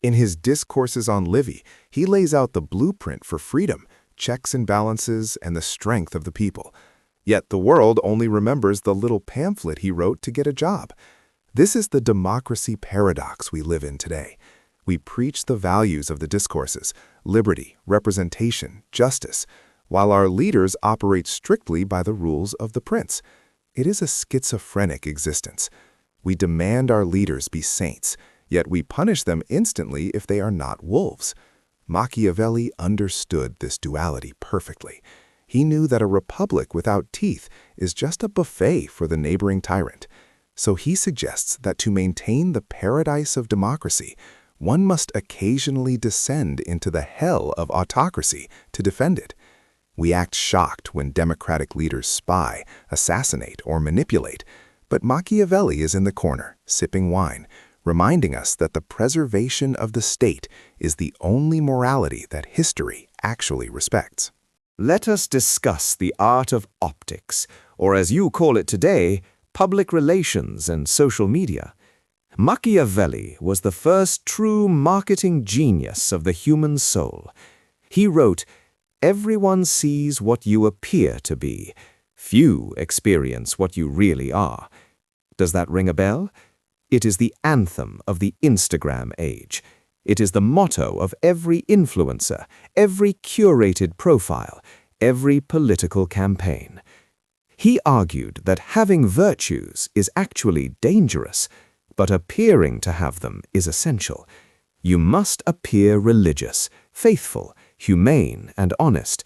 In his Discourses on Livy, he lays out the blueprint for freedom, checks and balances, and the strength of the people. Yet the world only remembers the little pamphlet he wrote to get a job. This is the democracy paradox we live in today. We preach the values of the Discourses, liberty, representation, justice, while our leaders operate strictly by the rules of the prince. It is a schizophrenic existence. We demand our leaders be saints, yet we punish them instantly if they are not wolves. Machiavelli understood this duality perfectly. He knew that a republic without teeth is just a buffet for the neighboring tyrant. So he suggests that to maintain the paradise of democracy, one must occasionally descend into the hell of autocracy to defend it. We act shocked when democratic leaders spy, assassinate, or manipulate, but Machiavelli is in the corner, sipping wine, reminding us that the preservation of the state is the only morality that history actually respects. Let us discuss the art of optics, or as you call it today, public relations and social media. Machiavelli was the first true marketing genius of the human soul. He wrote, "Everyone sees what you appear to be. Few experience what you really are." Does that ring a bell? It is the anthem of the Instagram age. It is the motto of every influencer, every curated profile, every political campaign. He argued that having virtues is actually dangerous, but appearing to have them is essential. You must appear religious, faithful, humane, and honest,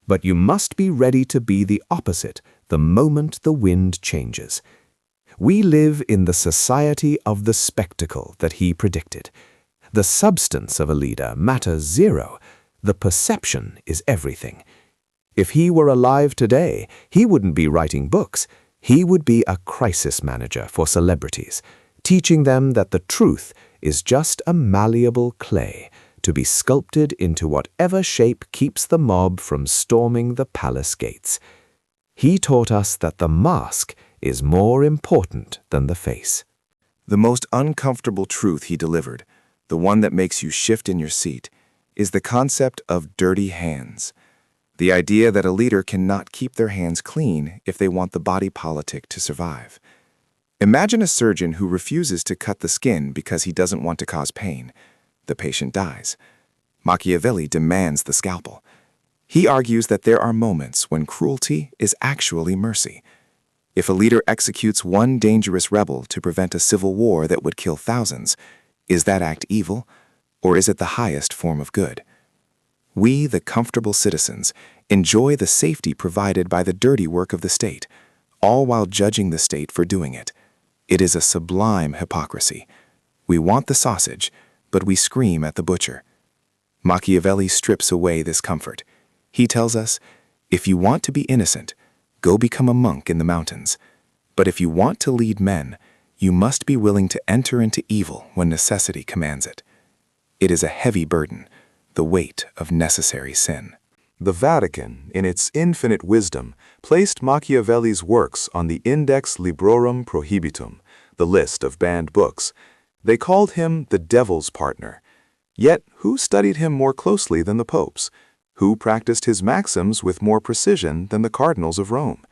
but you must be ready to be the opposite the moment the wind changes. We live in the society of the spectacle that he predicted. The substance of a leader matters zero. The perception is everything. If he were alive today, he wouldn't be writing books. He would be a crisis manager for celebrities, teaching them that the truth is just a malleable clay to be sculpted into whatever shape keeps the mob from storming the palace gates. He taught us that the mask is more important than the face. The most uncomfortable truth he delivered, the one that makes you shift in your seat, is the concept of dirty hands. The idea that a leader cannot keep their hands clean if they want the body politic to survive. Imagine a surgeon who refuses to cut the skin because he doesn't want to cause pain. The patient dies. Machiavelli demands the scalpel. He argues that there are moments when cruelty is actually mercy. If a leader executes one dangerous rebel to prevent a civil war that would kill thousands, is that act evil, or is it the highest form of good? We, the comfortable citizens, enjoy the safety provided by the dirty work of the state, all while judging the state for doing it. It is a sublime hypocrisy. We want the sausage, but we scream at the butcher. Machiavelli strips away this comfort. He tells us, if you want to be innocent, go become a monk in the mountains. But if you want to lead men, you must be willing to enter into evil when necessity commands it. It is a heavy burden, the weight of necessary sin. The Vatican, in its infinite wisdom, placed Machiavelli's works on the Index Librorum Prohibitum, the list of banned books. They called him the devil's partner. Yet, who studied him more closely than the popes? Who practiced his maxims with more precision than the cardinals of Rome?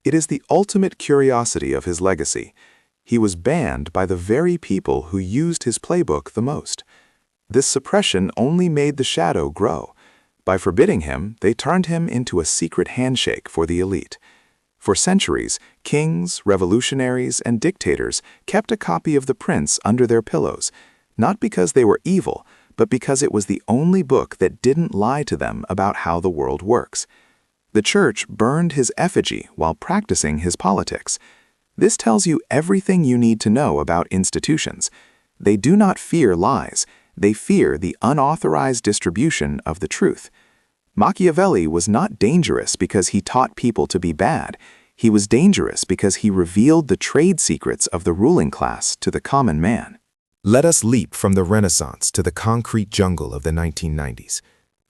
It is the ultimate curiosity of his legacy. He was banned by the very people who used his playbook the most. This suppression only made the shadow grow. By forbidding him, they turned him into a secret handshake for the elite. For centuries, kings, revolutionaries, and dictators kept a copy of the Prince under their pillows, not because they were evil, but because it was the only book that didn't lie to them about how the world works. The Church burned his effigy while practicing his politics. This tells you everything you need to know about institutions. They do not fear lies. They fear the unauthorized distribution of the truth. Machiavelli was not dangerous because he taught people to be bad. He was dangerous because he revealed the trade secrets of the ruling class to the common man. Let us leap from the Renaissance to the concrete jungle of the 1990s.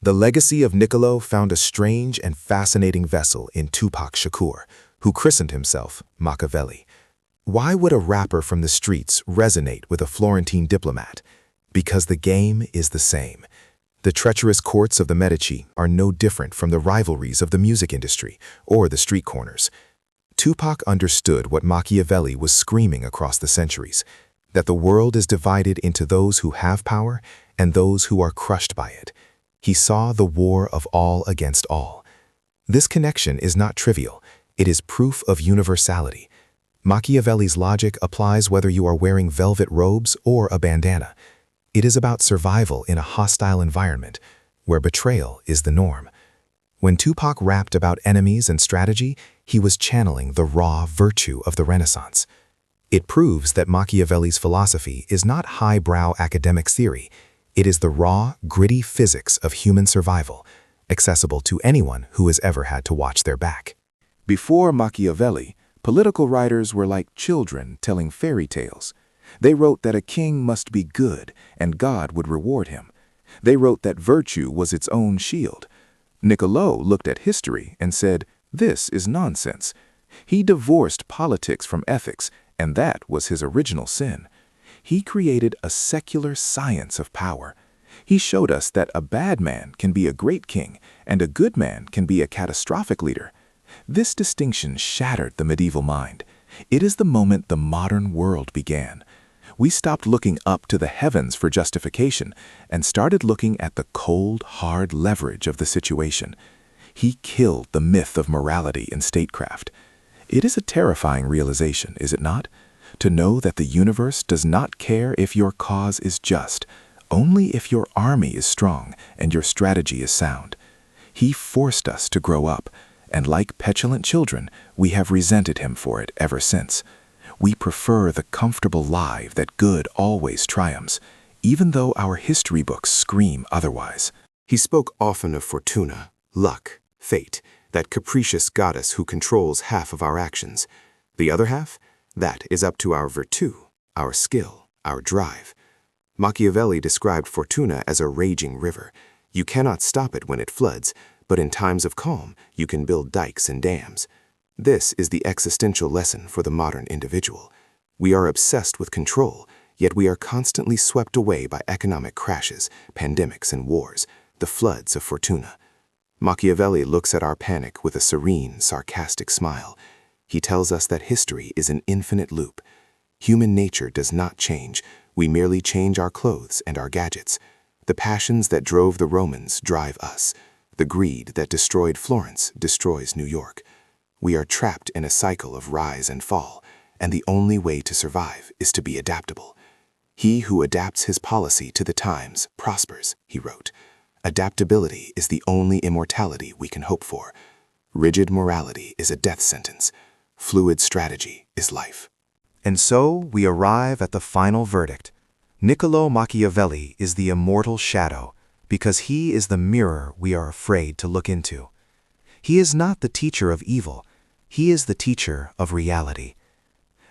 The legacy of Niccolò found a strange and fascinating vessel in Tupac Shakur, who christened himself Machiavelli. Why would a rapper from the streets resonate with a Florentine diplomat? Because the game is the same. The treacherous courts of the Medici are no different from the rivalries of the music industry or the street corners. Tupac understood what Machiavelli was screaming across the centuries, that the world is divided into those who have power and those who are crushed by it. He saw the war of all against all. This connection is not trivial. It is proof of universality. Machiavelli's logic applies whether you are wearing velvet robes or a bandana. It is about survival in a hostile environment, where betrayal is the norm. When Tupac rapped about enemies and strategy, he was channeling the raw virtue of the Renaissance. It proves that Machiavelli's philosophy is not highbrow academic theory. It is the raw, gritty physics of human survival, accessible to anyone who has ever had to watch their back. Before Machiavelli, political writers were like children telling fairy tales. They wrote that a king must be good and God would reward him. They wrote that virtue was its own shield. Niccolò looked at history and said, "This is nonsense." He divorced politics from ethics, and that was his original sin. He created a secular science of power. He showed us that a bad man can be a great king and a good man can be a catastrophic leader. This distinction shattered the medieval mind. It is the moment the modern world began. We stopped looking up to the heavens for justification and started looking at the cold, hard leverage of the situation. He killed the myth of morality in statecraft. It is a terrifying realization, is it not? To know that the universe does not care if your cause is just, only if your army is strong and your strategy is sound. He forced us to grow up, and like petulant children, we have resented him for it ever since. We prefer the comfortable lie that good always triumphs, even though our history books scream otherwise. He spoke often of fortuna, luck, fate, that capricious goddess who controls half of our actions. The other half? That is up to our virtù, our skill, our drive. Machiavelli described fortuna as a raging river. You cannot stop it when it floods, but in times of calm, you can build dikes and dams. This is the existential lesson for the modern individual. We are obsessed with control, Yet we are constantly swept away by economic crashes, pandemics, and wars, the floods of fortuna. Machiavelli looks at our panic with a serene, sarcastic smile. He tells us that history is an infinite loop. Human nature does not change. We merely change our clothes and our gadgets. The passions that drove the Romans drive us. The greed that destroyed Florence destroys New York. We are trapped in a cycle of rise and fall, and the only way to survive is to be adaptable. He who adapts his policy to the times prospers, he wrote. Adaptability is the only immortality we can hope for. Rigid morality is a death sentence. Fluid strategy is life. And so we arrive at the final verdict. Niccolò Machiavelli is the immortal shadow, because he is the mirror we are afraid to look into. He is not the teacher of evil, he is the teacher of reality.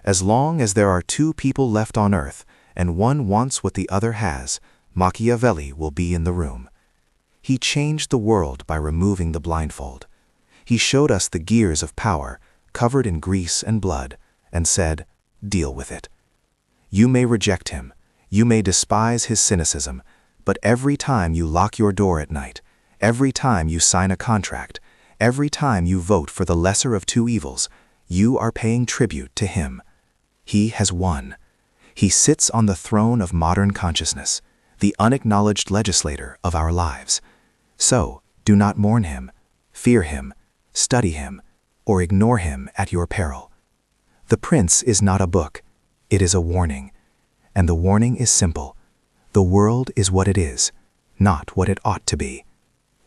As long as there are two people left on earth, and one wants what the other has, Machiavelli will be in the room. He changed the world by removing the blindfold. He showed us the gears of power, covered in grease and blood, and said, "Deal with it." You may reject him, you may despise his cynicism, but every time you lock your door at night, every time you sign a contract, every time you vote for the lesser of two evils, you are paying tribute to him. He has won. He sits on the throne of modern consciousness, the unacknowledged legislator of our lives. So, do not mourn him, fear him, study him, or ignore him at your peril. The Prince is not a book, it is a warning. And the warning is simple. The world is what it is, not what it ought to be.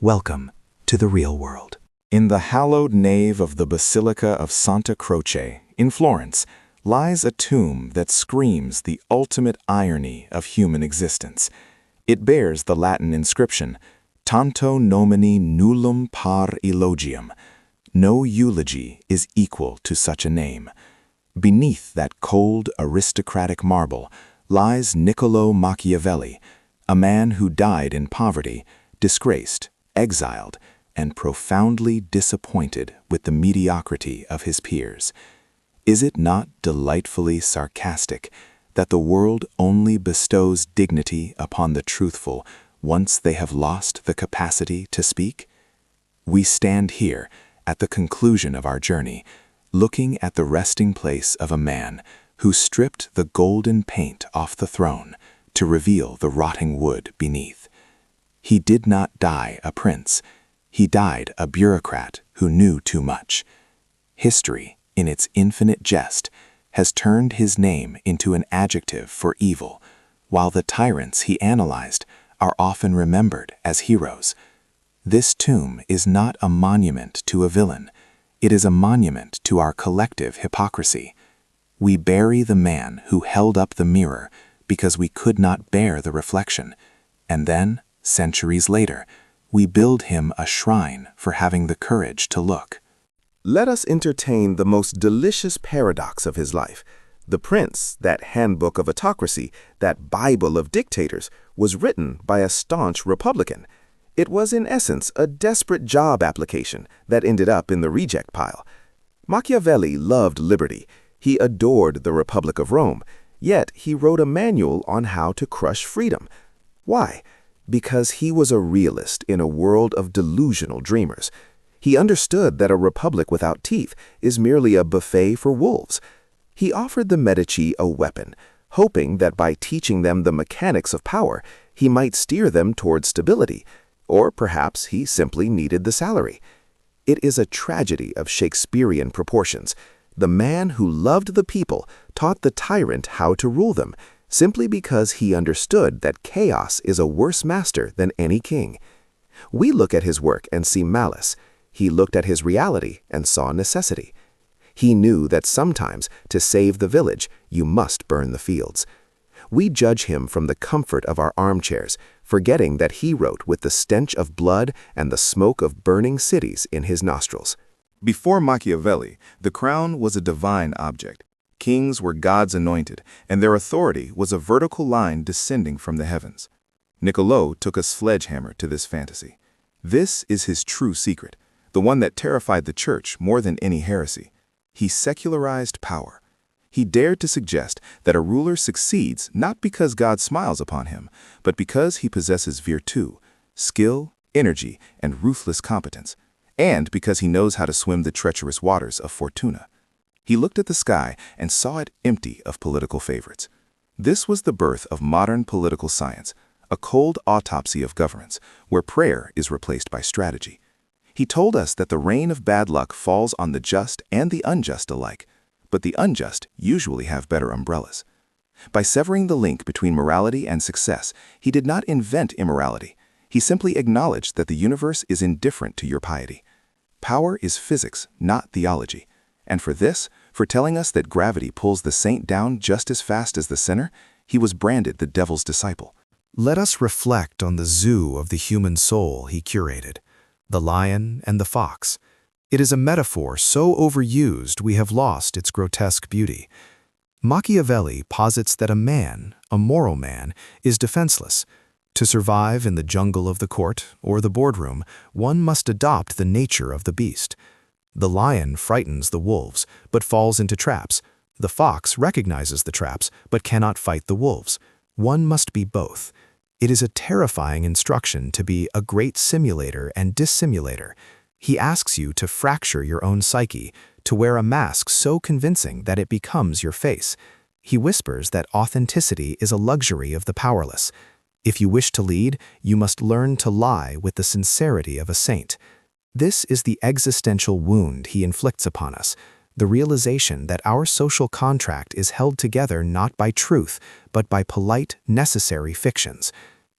Welcome to the real world. In the hallowed nave of the Basilica of Santa Croce, in Florence, lies a tomb that screams the ultimate irony of human existence. It bears the Latin inscription, Tanto nomini nullum par elogium. No eulogy is equal to such a name. Beneath that cold, aristocratic marble lies Niccolò Machiavelli, a man who died in poverty, disgraced, exiled, and profoundly disappointed with the mediocrity of his peers. Is it not delightfully sarcastic that the world only bestows dignity upon the truthful once they have lost the capacity to speak? We stand here, at the conclusion of our journey, looking at the resting place of a man who stripped the golden paint off the throne to reveal the rotting wood beneath. He did not die a prince. He died a bureaucrat who knew too much. History, in its infinite jest, has turned his name into an adjective for evil, while the tyrants he analyzed are often remembered as heroes. This tomb is not a monument to a villain. It is a monument to our collective hypocrisy. We bury the man who held up the mirror because we could not bear the reflection, and then, centuries later, we build him a shrine for having the courage to look. Let us entertain the most delicious paradox of his life. The Prince, that handbook of autocracy, that Bible of dictators, was written by a staunch Republican. It was in essence a desperate job application that ended up in the reject pile. Machiavelli loved liberty. He adored the Republic of Rome, yet he wrote a manual on how to crush freedom. Why? Because he was a realist in a world of delusional dreamers. He understood that a republic without teeth is merely a buffet for wolves. He offered the Medici a weapon, hoping that by teaching them the mechanics of power, he might steer them toward stability, or perhaps he simply needed the salary. It is a tragedy of Shakespearean proportions. The man who loved the people taught the tyrant how to rule them, simply because he understood that chaos is a worse master than any king. We look at his work and see malice. He looked at his reality and saw necessity. He knew that sometimes, to save the village, you must burn the fields. We judge him from the comfort of our armchairs, forgetting that he wrote with the stench of blood and the smoke of burning cities in his nostrils. Before Machiavelli, the crown was a divine object. Kings were God's anointed, and their authority was a vertical line descending from the heavens. Niccolò took a sledgehammer to this fantasy. This is his true secret, the one that terrified the church more than any heresy. He secularized power. He dared to suggest that a ruler succeeds not because God smiles upon him, but because he possesses virtu, skill, energy, and ruthless competence, and because he knows how to swim the treacherous waters of fortuna. He looked at the sky and saw it empty of political favorites. This was the birth of modern political science, a cold autopsy of governments, where prayer is replaced by strategy. He told us that the rain of bad luck falls on the just and the unjust alike, but the unjust usually have better umbrellas. By severing the link between morality and success, he did not invent immorality. He simply acknowledged that the universe is indifferent to your piety. Power is physics, not theology. And for this, for telling us that gravity pulls the saint down just as fast as the sinner, he was branded the devil's disciple. Let us reflect on the zoo of the human soul he curated, the lion and the fox. It is a metaphor so overused we have lost its grotesque beauty. Machiavelli posits that a man, a moral man, is defenseless. To survive in the jungle of the court or the boardroom, one must adopt the nature of the beast. The lion frightens the wolves, but falls into traps. The fox recognizes the traps, but cannot fight the wolves. One must be both. It is a terrifying instruction to be a great simulator and dissimulator. He asks you to fracture your own psyche, to wear a mask so convincing that it becomes your face. He whispers that authenticity is a luxury of the powerless. If you wish to lead, you must learn to lie with the sincerity of a saint. This is the existential wound he inflicts upon us, the realization that our social contract is held together not by truth, but by polite, necessary fictions.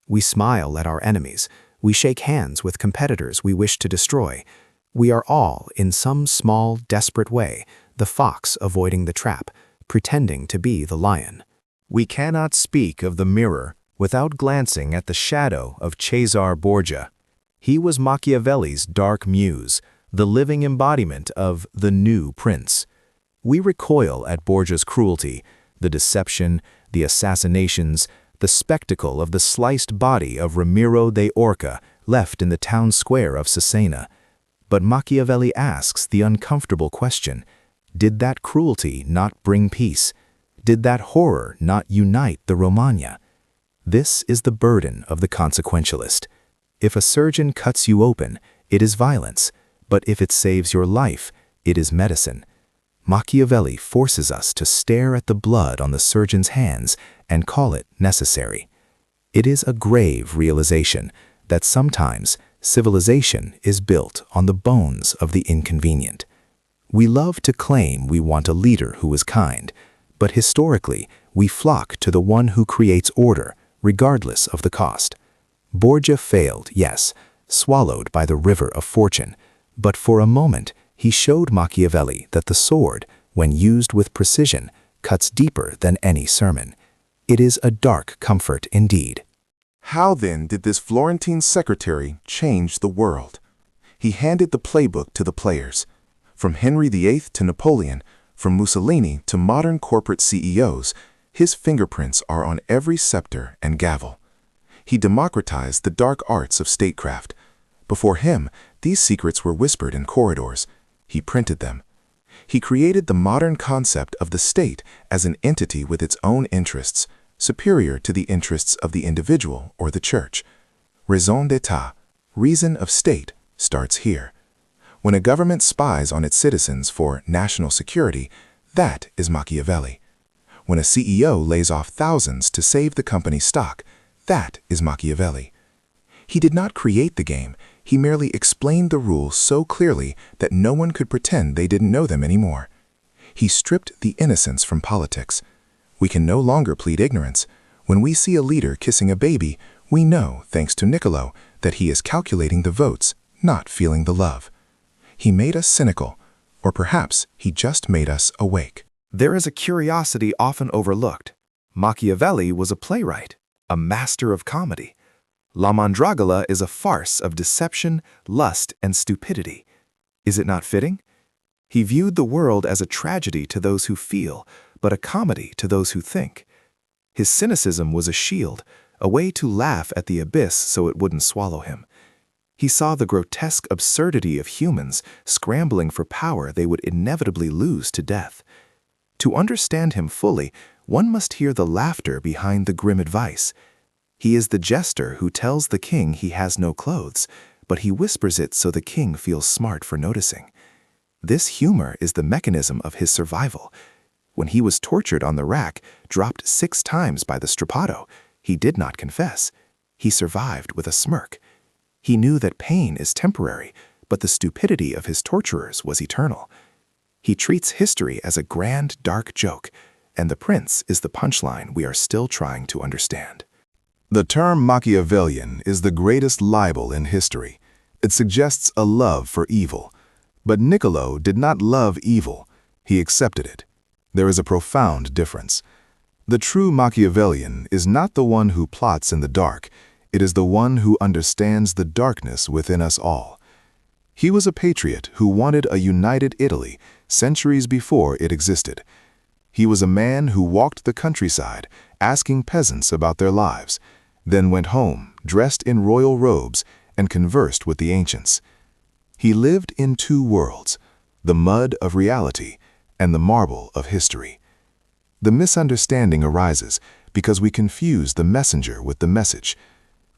We smile at our enemies. We shake hands with competitors we wish to destroy. We are all, in some small, desperate way, the fox avoiding the trap, pretending to be the lion. We cannot speak of the mirror without glancing at the shadow of Cesare Borgia. He was Machiavelli's dark muse, the living embodiment of the new prince. We recoil at Borgia's cruelty, the deception, the assassinations, the spectacle of the sliced body of Ramiro de Orca left in the town square of Cesena. But Machiavelli asks the uncomfortable question, did that cruelty not bring peace? Did that horror not unite the Romagna? This is the burden of the consequentialist. If a surgeon cuts you open, it is violence, but if it saves your life, it is medicine. Machiavelli forces us to stare at the blood on the surgeon's hands and call it necessary. It is a grave realization that sometimes civilization is built on the bones of the inconvenient. We love to claim we want a leader who is kind, but historically we flock to the one who creates order, regardless of the cost. Borgia failed, yes, swallowed by the river of fortune, but for a moment he showed Machiavelli that the sword, when used with precision, cuts deeper than any sermon. It is a dark comfort indeed. How then did this Florentine secretary change the world? He handed the playbook to the players. From Henry VIII to Napoleon, from Mussolini to modern corporate CEOs, his fingerprints are on every scepter and gavel. He democratized the dark arts of statecraft. Before him, these secrets were whispered in corridors. He printed them. He created the modern concept of the state as an entity with its own interests, superior to the interests of the individual or the church. Raison d'etat, reason of state, starts here. When a government spies on its citizens for national security, that is Machiavelli. When a CEO lays off thousands to save the company's stock, that is Machiavelli. He did not create the game, he merely explained the rules so clearly that no one could pretend they didn't know them anymore. He stripped the innocence from politics. We can no longer plead ignorance. When we see a leader kissing a baby, we know, thanks to Niccolò, that he is calculating the votes, not feeling the love. He made us cynical, or perhaps he just made us awake. There is a curiosity often overlooked. Machiavelli was a playwright, a master of comedy. La Mandragola is a farce of deception, lust, and stupidity. Is it not fitting? He viewed the world as a tragedy to those who feel, but a comedy to those who think. His cynicism was a shield, a way to laugh at the abyss so it wouldn't swallow him. He saw the grotesque absurdity of humans scrambling for power they would inevitably lose to death. To understand him fully, one must hear the laughter behind the grim advice. He is the jester who tells the king he has no clothes, but he whispers it so the king feels smart for noticing. This humor is the mechanism of his survival. When he was tortured on the rack, dropped 6 times by the strappado, he did not confess. He survived with a smirk. He knew that pain is temporary, but the stupidity of his torturers was eternal. He treats history as a grand, dark joke, and the prince is the punchline we are still trying to understand. The term Machiavellian is the greatest libel in history. It suggests a love for evil. But Niccolò did not love evil. He accepted it. There is a profound difference. The true Machiavellian is not the one who plots in the dark. It is the one who understands the darkness within us all. He was a patriot who wanted a united Italy centuries before it existed. He was a man who walked the countryside, asking peasants about their lives, then went home, dressed in royal robes, and conversed with the ancients. He lived in 2 worlds, the mud of reality and the marble of history. The misunderstanding arises because we confuse the messenger with the message.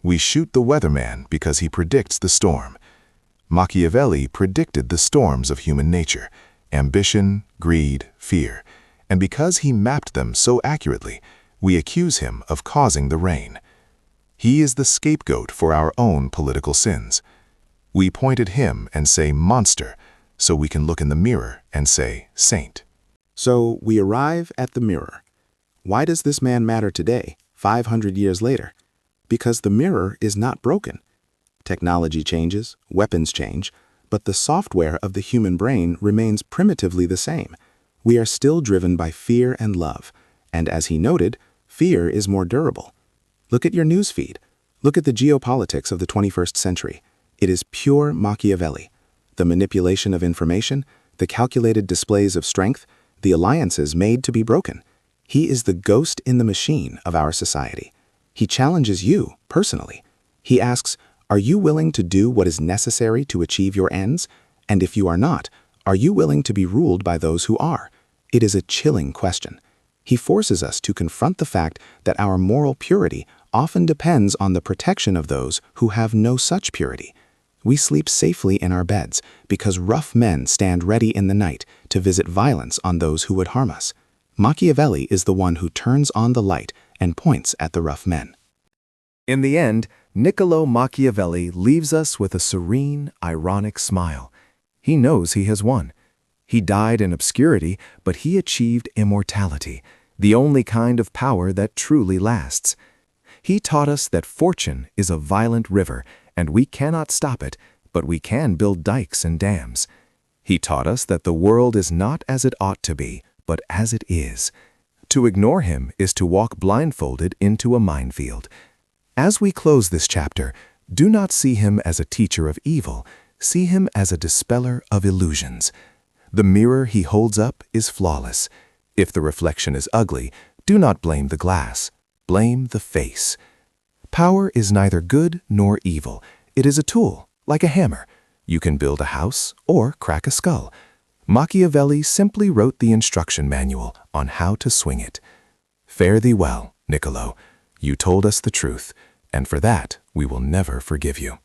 We shoot the weatherman because he predicts the storm. Machiavelli predicted the storms of human nature, ambition, greed, fear, and because he mapped them so accurately, we accuse him of causing the rain. He is the scapegoat for our own political sins. We point at him and say monster, so we can look in the mirror and say saint. So we arrive at the mirror. Why does this man matter today, 500 years later? Because the mirror is not broken. Technology changes, weapons change, but the software of the human brain remains primitively the same. We are still driven by fear and love, and as he noted, fear is more durable. Look at your news feed. Look at the geopolitics of the 21st century. It is pure Machiavelli. The manipulation of information, the calculated displays of strength, the alliances made to be broken. He is the ghost in the machine of our society. He challenges you personally. He asks, are you willing to do what is necessary to achieve your ends? And if you are not, are you willing to be ruled by those who are? It is a chilling question. He forces us to confront the fact that our moral purity often depends on the protection of those who have no such purity. We sleep safely in our beds because rough men stand ready in the night to visit violence on those who would harm us. Machiavelli is the one who turns on the light and points at the rough men. In the end, Niccolò Machiavelli leaves us with a serene, ironic smile. He knows he has won. He died in obscurity, but he achieved immortality, the only kind of power that truly lasts. He taught us that fortune is a violent river, and we cannot stop it, but we can build dikes and dams. He taught us that the world is not as it ought to be, but as it is. To ignore him is to walk blindfolded into a minefield. As we close this chapter, do not see him as a teacher of evil. See him as a dispeller of illusions. The mirror he holds up is flawless. If the reflection is ugly, do not blame the glass. Blame the face. Power is neither good nor evil. It is a tool, like a hammer. You can build a house or crack a skull. Machiavelli simply wrote the instruction manual on how to swing it. Fare thee well, Niccolò. You told us the truth, and for that we will never forgive you.